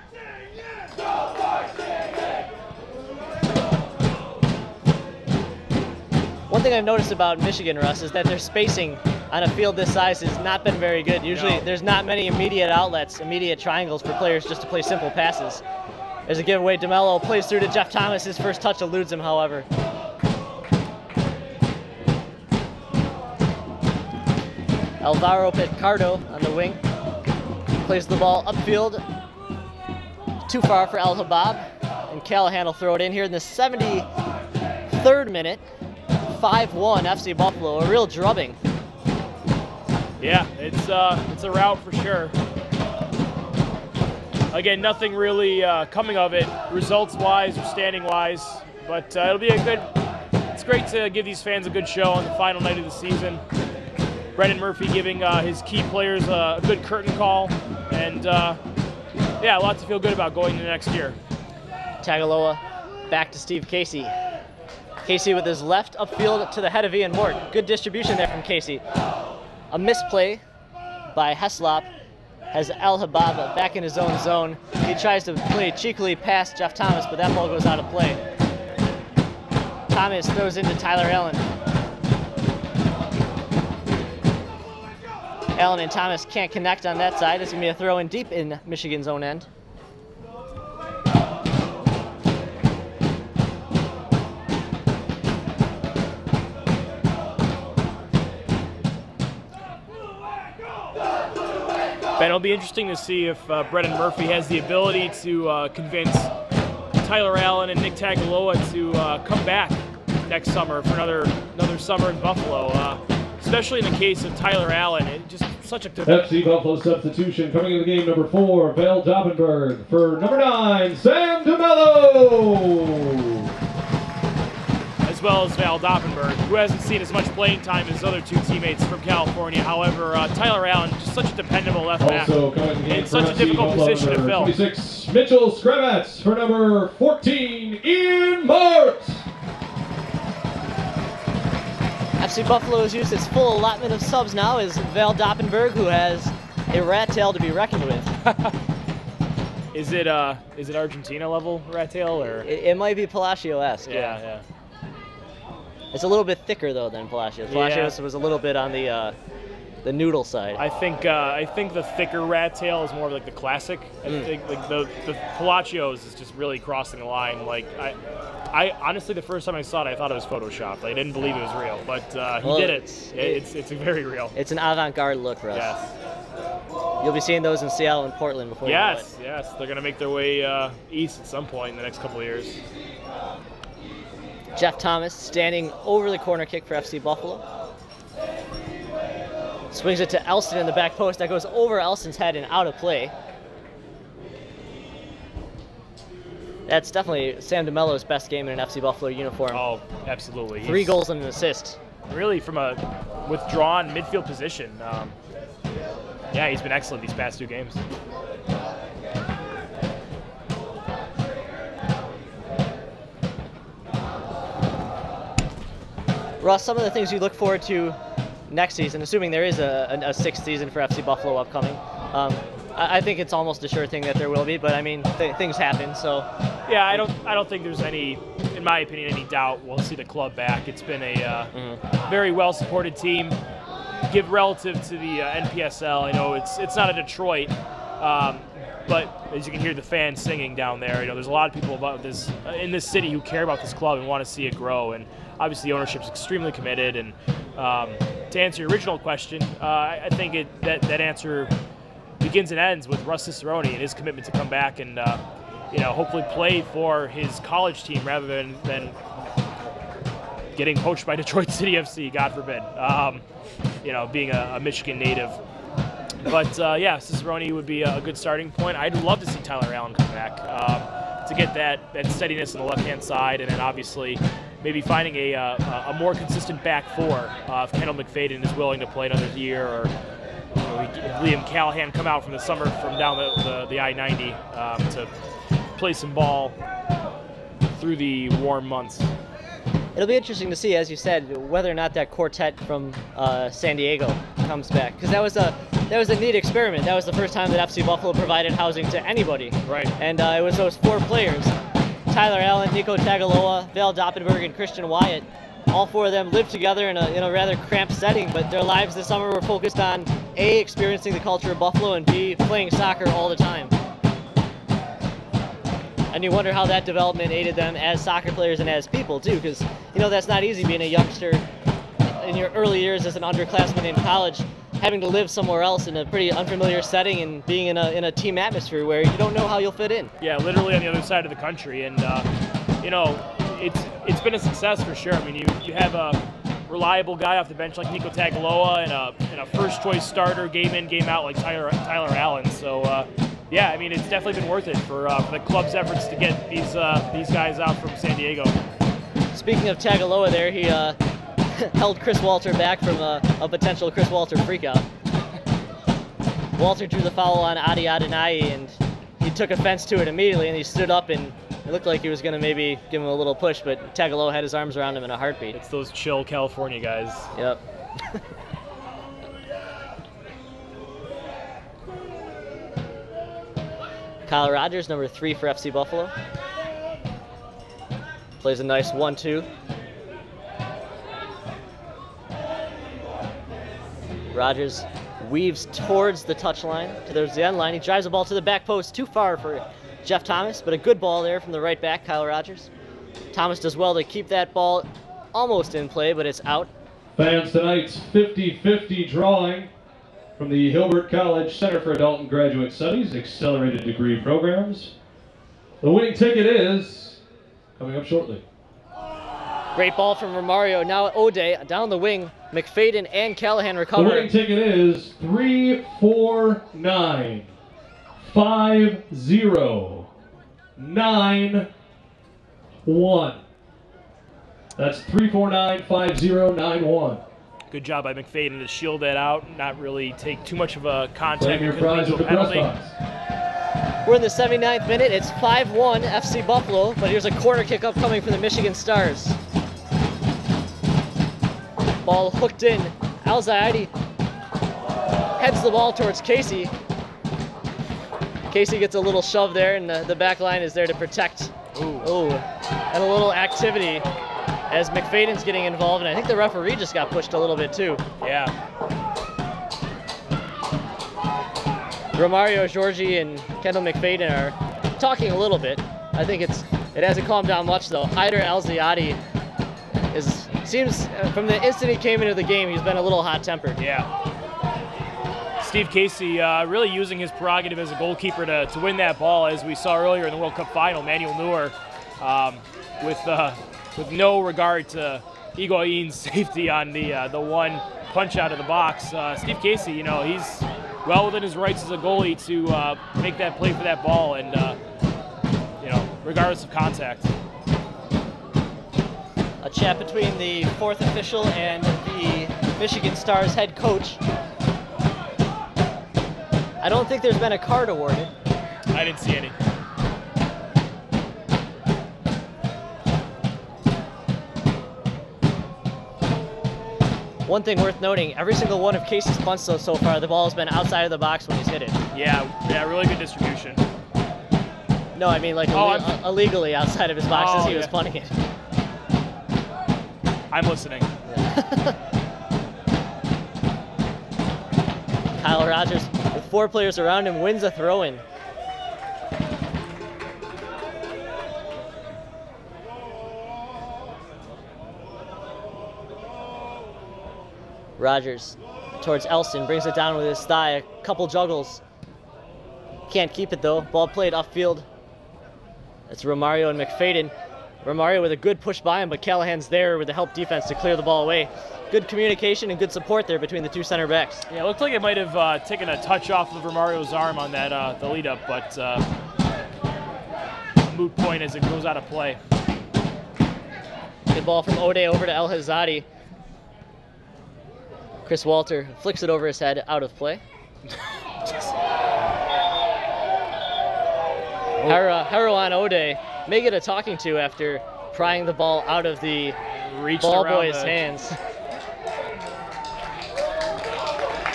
One thing I've noticed about Michigan, Russ, is that their spacing on a field this size has not been very good. Usually there's not many immediate outlets, immediate triangles for players just to play simple passes. There's a giveaway. DeMello plays through to Jeff Thomas. His first touch eludes him, however. Alvaro Picardo on the wing plays the ball upfield, too far for Al Habab, and Callahan will throw it in here in the 73rd minute. 5-1 FC Buffalo, a real drubbing. Yeah, it's a rout for sure. Again, nothing really coming of it, results-wise or standing-wise, but it'll be a good. It's great to give these fans a good show on the final night of the season. Brendan Murphy giving his key players a good curtain call, and yeah, a lot to feel good about going into next year. Tagaloa back to Steve Casey. Casey with his left upfield to the head of Ian Morton. Good distribution there from Casey. A misplay by Heslop has Al Habab back in his own zone. He tries to play cheekily past Jeff Thomas, but that ball goes out of play. Thomas throws into Tyler Allen. Allen and Thomas can't connect on that side. It's going to be a throw in deep in Michigan's own end. Ben, it'll be interesting to see if Brendan Murphy has the ability to convince Tyler Allen and Nick Tagaloa to come back next summer for another summer in Buffalo. Especially in the case of Tyler Allen, just such a FC Buffalo substitution coming in the game, number 4, Val Dobbenberg, for number 9, Sam DeMello. As well as Val Dobbenberg, who hasn't seen as much playing time as his other two teammates from California. However, Tyler Allen, just such a dependable left back, Also coming in the game and such a difficult position to fill. 26, Mitchell Skrebets, for number 14, Ian Mart. FC Buffalo has used its full allotment of subs now as Val Dobbenberg, who has a rat tail to be reckoned with. Is it Argentina level rat tail or? It might be Palacio-esque. Yeah. It's a little bit thicker though than Palacios. Palacios was a little bit on the noodle side. I think the thicker rat tail is more of like the classic. I think like the Palacios is just really crossing the line. Like I honestly, the first time I saw it, I thought it was photoshopped. I didn't believe it was real, but he did it. It's very real. It's an avant-garde look for us. Yes. You'll be seeing those in Seattle and Portland before you know it. Yes. They're gonna make their way east at some point in the next couple of years. Jeff Thomas standing over the corner kick for FC Buffalo. Swings it to Elston in the back post. That goes over Elston's head and out of play. That's definitely Sam DeMello's best game in an FC Buffalo uniform. Oh, absolutely. 3 goals and an assist. Really, from a withdrawn midfield position. Yeah, he's been excellent these past 2 games. Russ, some of the things you look forward to next season, assuming there is a 6th season for FC Buffalo upcoming. I think it's almost a sure thing that there will be, but I mean, things happen, so. Yeah, I don't think there's any, in my opinion, any doubt we'll see the club back. It's been a very well-supported team. Give relative to the NPSL, I know it's not a Detroit, but as you can hear the fans singing down there, there's a lot of people about this in this city who care about this club and want to see it grow. And obviously, the ownership's extremely committed. And to answer your original question, I think that answer begins and ends with Russ Cicerone and his commitment to come back and hopefully play for his college team rather than getting poached by Detroit City FC, God forbid. Being a Michigan native. But Cicerone would be a good starting point. I'd love to see Tyler Allen come back to get that steadiness on the left-hand side, and then obviously maybe finding a more consistent back 4 if Kendall McFadden is willing to play another year, or Liam Callahan come out from the summer from down the I-90 to play some ball through the warm months. It'll be interesting to see, as you said, whether or not that quartet from San Diego comes back, because that was a neat experiment. That was the first time that FC Buffalo provided housing to anybody. Right. And it was those 4 players: Tyler Allen, Nico Tagaloa, Val Doppenberg, and Christian Wyatt. All 4 of them lived together in a rather cramped setting, but their lives this summer were focused on A, experiencing the culture of Buffalo, and B, playing soccer all the time. And you wonder how that development aided them as soccer players and as people too, because that's not easy being a youngster in your early years as an underclassman in college, having to live somewhere else in a pretty unfamiliar setting and being in a team atmosphere where you don't know how you'll fit in. Yeah, literally on the other side of the country, and it's been a success for sure. I mean, you have a reliable guy off the bench like Nico Tagaloa and a first choice starter game in, game out like Tyler Allen. So yeah, I mean, it's definitely been worth it for the club's efforts to get these guys out from San Diego. Speaking of Tagaloa there, he held Chris Walter back from a potential Chris Walter freakout. Walter drew the foul on Adi Adenai, and he took offense to it immediately, and he stood up, and it looked like he was going to maybe give him a little push, but Tagaloa had his arms around him in a heartbeat. It's those chill California guys. Yep. Kyle Rogers, number 3 for FC Buffalo. Plays a nice 1-2. Rogers weaves towards the touchline, towards the end line. He drives the ball to the back post, too far for Jeff Thomas, but a good ball there from the right back, Kyle Rogers. Thomas does well to keep that ball almost in play, but it's out. Fans, tonight's 50-50 drawing from the Hilbert College Center for Adult and Graduate Studies Accelerated Degree Programs. The winning ticket is coming up shortly. Great ball from Romario. Now O'Day down the wing. McFadden and Callahan recover. The winning ticket is 3495091. That's 3495091. Good job by McFadden to shield that out, not really take too much of a contact. Your prize at the press box. We're in the 79th minute. It's 5-1 FC Buffalo, but here's a corner kick upcoming for the Michigan Stars. Ball hooked in. Al Zayadi heads the ball towards Casey. Casey gets a little shove there, and the back line is there to protect. Ooh. And a little activity as McFadden's getting involved, and I think the referee just got pushed a little bit too. Yeah. Romario Giorgi and Kendall McFadden are talking a little bit. I think it hasn't calmed down much though. Haider Alziadi seems from the instant he came into the game, he's been a little hot-tempered. Yeah. Steve Casey really using his prerogative as a goalkeeper to win that ball, as we saw earlier in the World Cup final. Manuel Neuer with no regard to Higuain's safety on the one punch out of the box. Steve Casey, you know, he's well within his rights as a goalie to make that play for that ball, and you know, regardless of contact. A chat between the fourth official and the Michigan Stars head coach. I don't think there's been a card awarded. I didn't see any. One thing worth noting, every single one of Casey's punts so far, the ball has been outside of the box when he's hit it. Yeah, really good distribution. No, I mean like illegally outside of his box as he was punting it. I'm listening. Kyle Rogers, with 4 players around him, wins a throw-in. Rogers towards Elston, brings it down with his thigh, a couple juggles. Can't keep it though, ball played upfield. It's Romario and McFadden. Romario with a good push by him, but Callahan's there with the help defense to clear the ball away. Good communication and good support there between the two center backs. Yeah, it looked like it might have taken a touch off of Romario's arm on that the lead up, but moot point as it goes out of play. Good ball from Ode over to El Hazadi. Chris Walter flicks it over his head, out of play. Harouan Ode may get a talking to after prying the ball out of the ball boy's hands.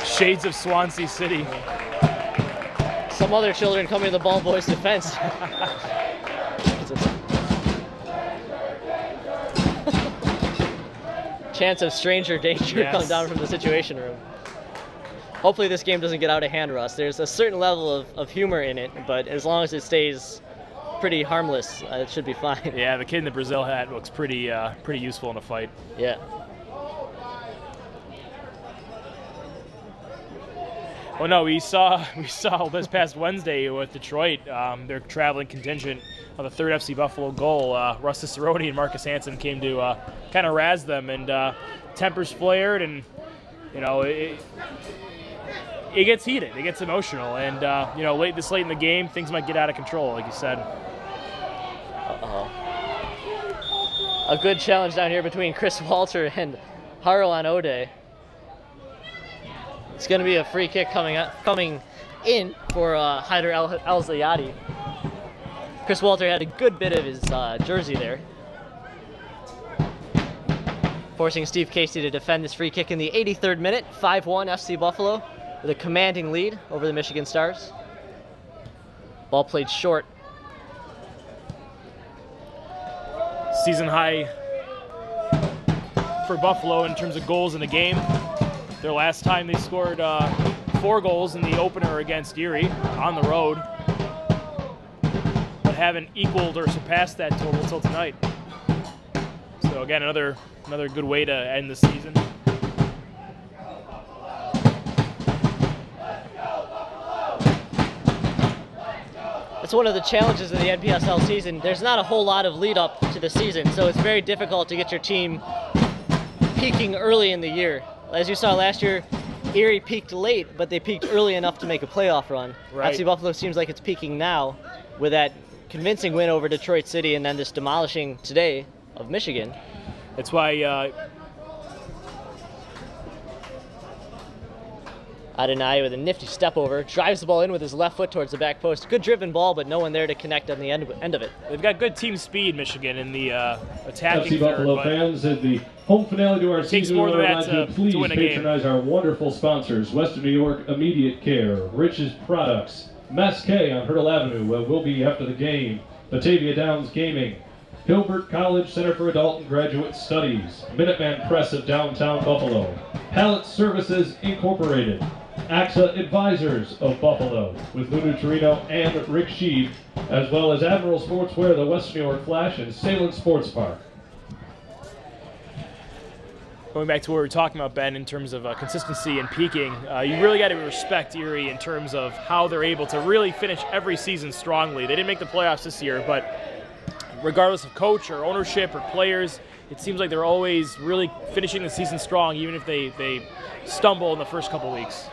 Shades of Swansea City. Some other children coming to the ball boy's defense. Chance of stranger danger come down from the Situation Room. Hopefully this game doesn't get out of hand, Russ. There's a certain level of humor in it, but as long as it stays pretty harmless, it should be fine. Yeah, the kid in the Brazil hat looks pretty useful in a fight. Yeah. Well, no, we saw this past Wednesday with Detroit, their traveling contingent on the third FC Buffalo goal. Russ Cicerone and Marcus Hansen came to kind of razz them, and tempers flared, and you know it gets heated, it gets emotional, and you know late in the game, things might get out of control, like you said. A good challenge down here between Chris Walter and Harouan Ode. It's going to be a free kick coming in for Haider Alziadi. Chris Walter had a good bit of his jersey there, forcing Steve Casey to defend this free kick in the 83rd minute. 5-1 FC Buffalo with a commanding lead over the Michigan Stars. Ball played short. Season high for Buffalo in terms of goals in the game. Their last time they scored 4 goals in the opener against Erie on the road, but haven't equaled or surpassed that total until tonight. So again, another good way to end the season. It's one of the challenges of the NPSL season. There's not a whole lot of lead up to the season, so it's very difficult to get your team peaking early in the year. As you saw last year, Erie peaked late, but they peaked early enough to make a playoff run. Right. FC Buffalo seems like it's peaking now with that convincing win over Detroit City and then this demolishing today of Michigan. That's why Adonai with a nifty step over, drives the ball in with his left foot towards the back post. Good driven ball, but no one there to connect on the end of it. they've got good team speed, Michigan, in the attacking FC Buffalo fans, at the home finale to our season, more than we that would like to please win a game. patronize our wonderful sponsors: Western New York Immediate Care, Rich's Products, Masquet on Hurdle Avenue will be after the game. Batavia Downs Gaming, Hilbert College Center for Adult and Graduate Studies, Minuteman Press of downtown Buffalo, Pallet Services Incorporated, AXA Advisors of Buffalo with Lulu Torino and Rick Sheed, as well as Admiral Sportswear, the West New York Flash, and Salem Sports Park. Going back to what we were talking about, Ben, in terms of consistency and peaking, you really got to respect Erie in terms of how they're able to really finish every season strongly. They didn't make the playoffs this year, but regardless of coach or ownership or players, it seems like they're always really finishing the season strong, even if they stumble in the first couple weeks.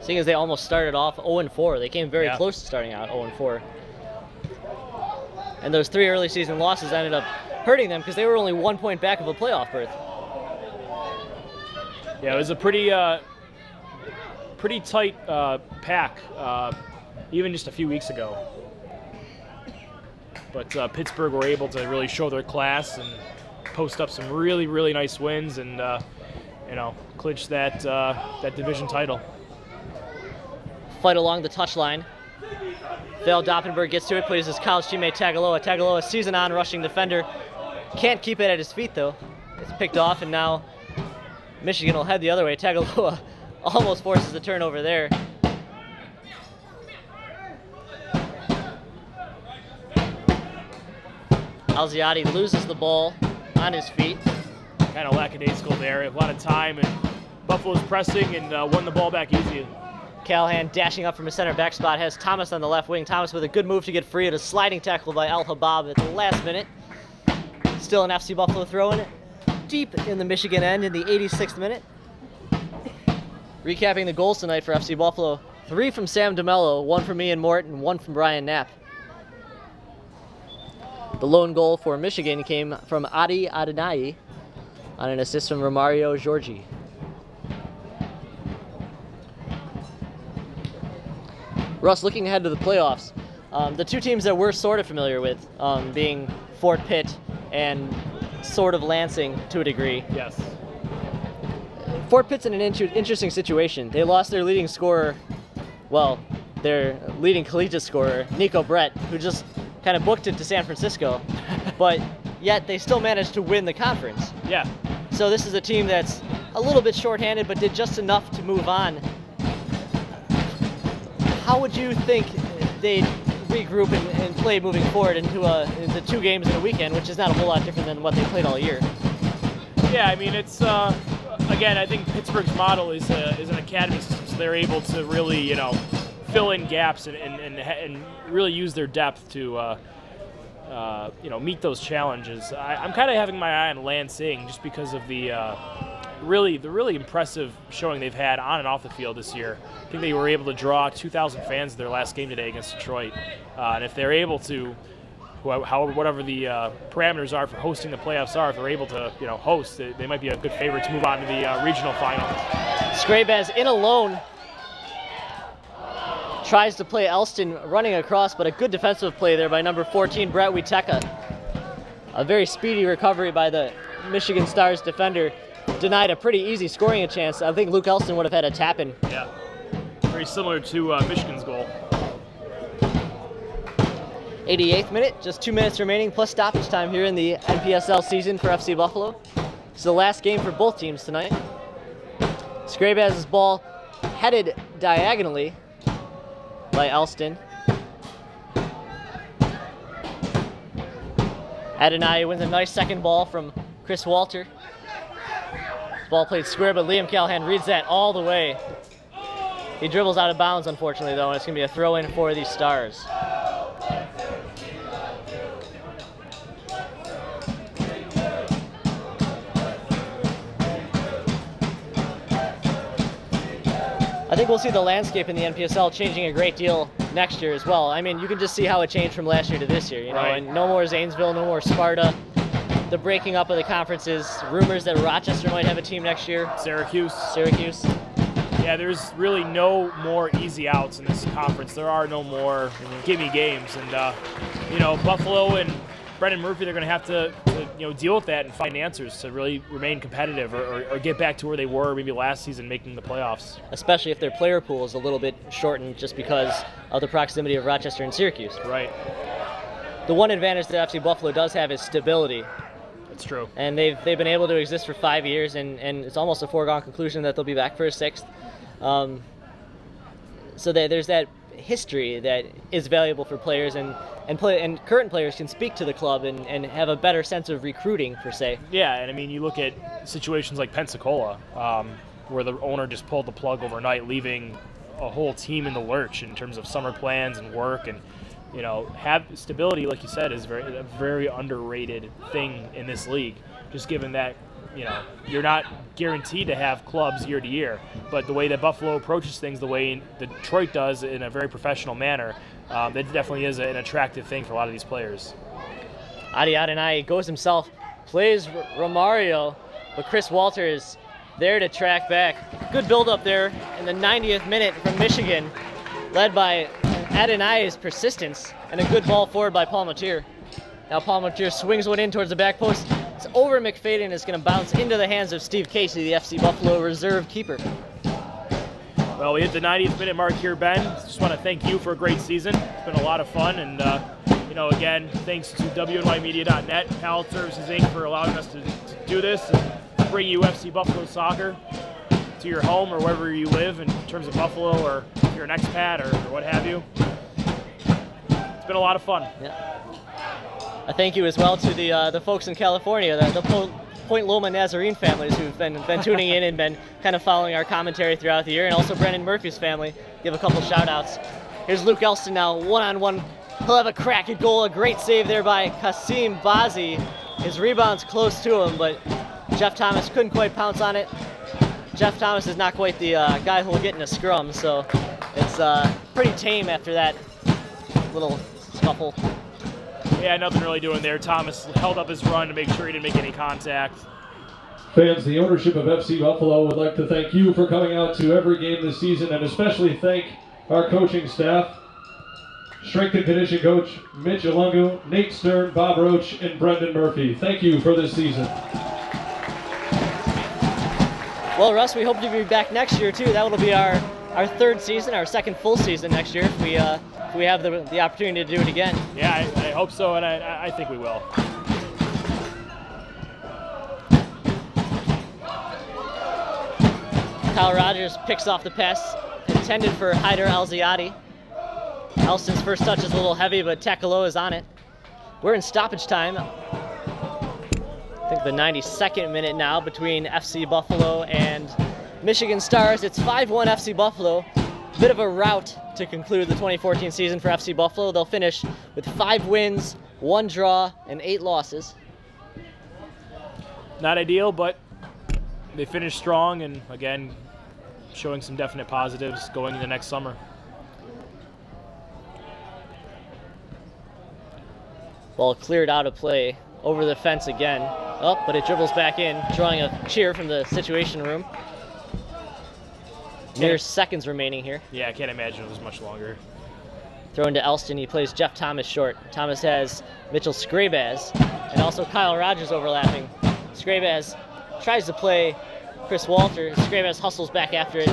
Seeing as they almost started off 0-4, they came very close to starting out 0-4. And those 3 early season losses ended up hurting them because they were only 1 point back of a playoff berth. Yeah, it was a pretty tight pack, even just a few weeks ago. But Pittsburgh were able to really show their class and post up some really, really nice wins and clinch that division title. Fight along the touchline. Vale Doppenberg gets to it, plays his college teammate Tagaloa. Tagaloa, season-on rushing defender. Can't keep it at his feet, though. It's picked off, and now Michigan will head the other way. Tagaloa almost forces a turnover there. Alziotti loses the ball on his feet. Kind of lackadaisical there. A lot of time, and Buffalo's pressing and won the ball back easy. Callahan dashing up from a center back spot, has Thomas on the left wing. Thomas with a good move to get free at a sliding tackle by Al-Habab at the last minute. Still an FC Buffalo throwing it deep in the Michigan end in the 86th minute. Recapping the goals tonight for FC Buffalo. 3 from Sam DeMello, 1 from Ian Mort, and 1 from Brian Knapp. The lone goal for Michigan came from Adi Adonai on an assist from Romario Giorgi. Russ, looking ahead to the playoffs, the 2 teams that we're sort of familiar with, being Fort Pitt and sort of Lansing to a degree. Yes. Fort Pitt's in an interesting situation. They lost their leading scorer, well, their leading collegiate scorer, Nico Brett, who just kind of booked it to San Francisco, but yet they still managed to win the conference. Yeah. So this is a team that's a little bit shorthanded, but did just enough to move on. How would you think they'd regroup and play moving forward into 2 games in a weekend, which is not a whole lot different than what they played all year? Yeah, I mean, it's, again, I think Pittsburgh's model is an academy system, so they're able to really, fill in gaps and really use their depth to, meet those challenges. I'm kind of having my eye on Lansing just because of the really impressive showing they've had on and off the field this year. I think they were able to draw 2,000 fans at their last game today against Detroit. And if they're able to, whatever the parameters are for hosting the playoffs are, if they're able to host, they might be a good favorite to move on to the regional final. Skrabaz in alone. Tries to play Elston running across, but a good defensive play there by number 14, Brett Witeka. A very speedy recovery by the Michigan Stars defender. Denied a pretty easy scoring a chance. I think Luke Elston would have had a tap-in. Yeah, very similar to Michigan's goal. 88th minute, just 2 minutes remaining plus stoppage time here in the NPSL season for FC Buffalo. It's the last game for both teams tonight. Skrabaz's ball headed diagonally by Elston. Adonai wins a nice second ball from Chris Walter. Ball played square, but Liam Callahan reads that all the way. He dribbles out of bounds, unfortunately, though, and it's going to be a throw-in for the Stars. I think we'll see the landscape in the NPSL changing a great deal next year as well. I mean, you can just see how it changed from last year to this year, Right. And no more Zanesville, no more Sparta. The breaking up of the conferences, rumors that Rochester might have a team next year. Syracuse. Yeah, there's really no more easy outs in this conference. There are no more gimme games. And, Buffalo and Brendan Murphy, they're going to have to deal with that and find answers to really remain competitive or get back to where they were maybe last season, making the playoffs. Especially if their player pool is a little bit shortened just because of the proximity of Rochester and Syracuse. Right. The one advantage that FC Buffalo does have is stability. That's true. And they've been able to exist for 5 years, and it's almost a foregone conclusion that they'll be back for a 6th. So there's that history that is valuable for players, and current players can speak to the club and have a better sense of recruiting, per se. Yeah, and I mean, you look at situations like Pensacola, where the owner just pulled the plug overnight, leaving a whole team in the lurch in terms of summer plans and work, and have stability, like you said, is a very underrated thing in this league. Just given that you're not guaranteed to have clubs year to year, but the way that Buffalo approaches things, the way Detroit does in a very professional manner, that definitely is an attractive thing for a lot of these players. Adi Adenai goes himself, plays Romario, but Chris Walter is there to track back. Good build-up there in the 90th minute from Michigan, led by Adenai's persistence, and a good ball forward by Palmatier. Now Palmatier swings one in towards the back post. It's over McFadden, and it's going to bounce into the hands of Steve Casey, the FC Buffalo reserve keeper. Well, we hit the 90th minute mark here, Ben. Just want to thank you for a great season. It's been a lot of fun, and again, thanks to WNYmedia.net, Pallet Services Inc. for allowing us to do this and bring you FC Buffalo soccer to your home or wherever you live in terms of Buffalo, or if you're an expat or what have you. It's been a lot of fun. Yeah. A thank you as well to the folks in California, the Point Loma Nazarene families who've been tuning in and been kind of following our commentary throughout the year, and also Brendan Murphy's family. Give a couple shout-outs. Here's Luke Elston now, one-on-one. He'll have a crack at goal. A great save there by Kasim Bazi. His rebound's close to him, but Jeff Thomas couldn't quite pounce on it. Jeff Thomas is not quite the guy who will get in a scrum, so it's pretty tame after that little scuffle. Yeah, nothing really doing there. Thomas held up his run to make sure he didn't make any contact. Fans, the ownership of FC Buffalo would like to thank you for coming out to every game this season, and especially thank our coaching staff, strength and conditioning coach Mitch Alungu, Nate Stern, Bob Roach, and Brendan Murphy. Thank you for this season. Well, Russ, we hope to be back next year, too. That will be our third season, our second full season next year, if we have the opportunity to do it again. Yeah, I hope so, and I think we will. Kyle Rogers picks off the pass intended for Haider Al-Ziadi. Elston's first touch is a little heavy, but Takalo is on it. We're in stoppage time. I think the 92nd minute now between FC Buffalo and Michigan Stars. It's 5-1 FC Buffalo. Bit of a rout to conclude the 2014 season for FC Buffalo. They'll finish with 5 wins, 1 draw, and 8 losses. Not ideal, but they finished strong, and again, showing some definite positives going into next summer. Ball cleared out of play, over the fence again. Oh, but it dribbles back in, drawing a cheer from the Situation Room. Mere seconds remaining here. Yeah, I can't imagine it was much longer. Thrown to Elston, he plays Jeff Thomas short. Thomas has Mitchell Skrabaz, and also Kyle Rogers overlapping. Skrabaz tries to play Chris Walter. Skrabaz hustles back after it.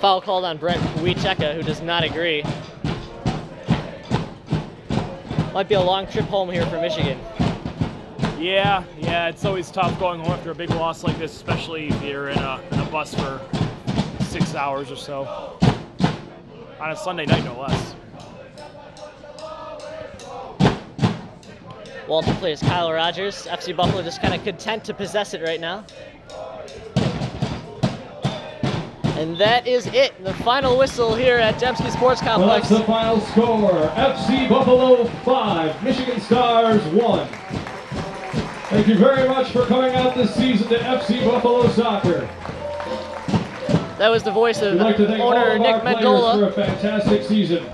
Foul called on Brent Huicheka, who does not agree. Might be a long trip home here for Michigan. Yeah, it's always tough going home after a big loss like this, especially if you're in a bus for 6 hours or so. On a Sunday night, no less. Walter plays Kyle Rogers. FC Buffalo just kind of content to possess it right now. And that is it. The final whistle here at Dembski Sports Complex. Well, that's the final score. FC Buffalo 5, Michigan Stars 1. Thank you very much for coming out this season to FC Buffalo Soccer. That was the voice of We'd like to thank all owner of Nick our players Mendola. for a fantastic season.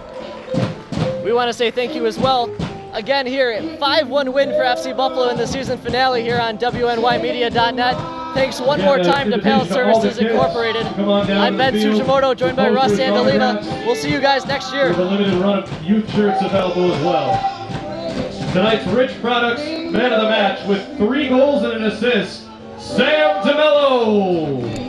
We want to say thank you as well. Again here, 5-1 win for FC Buffalo in the season finale here on WNYmedia.net. Thanks one more time to Pal Services Incorporated. I'm Ben Sujimoto, joined by Russ Andalina. We'll see you guys next year. With a limited run of youth shirts available as well. Tonight's Rich Products man of the match with 3 goals and an assist, Sam DeMello.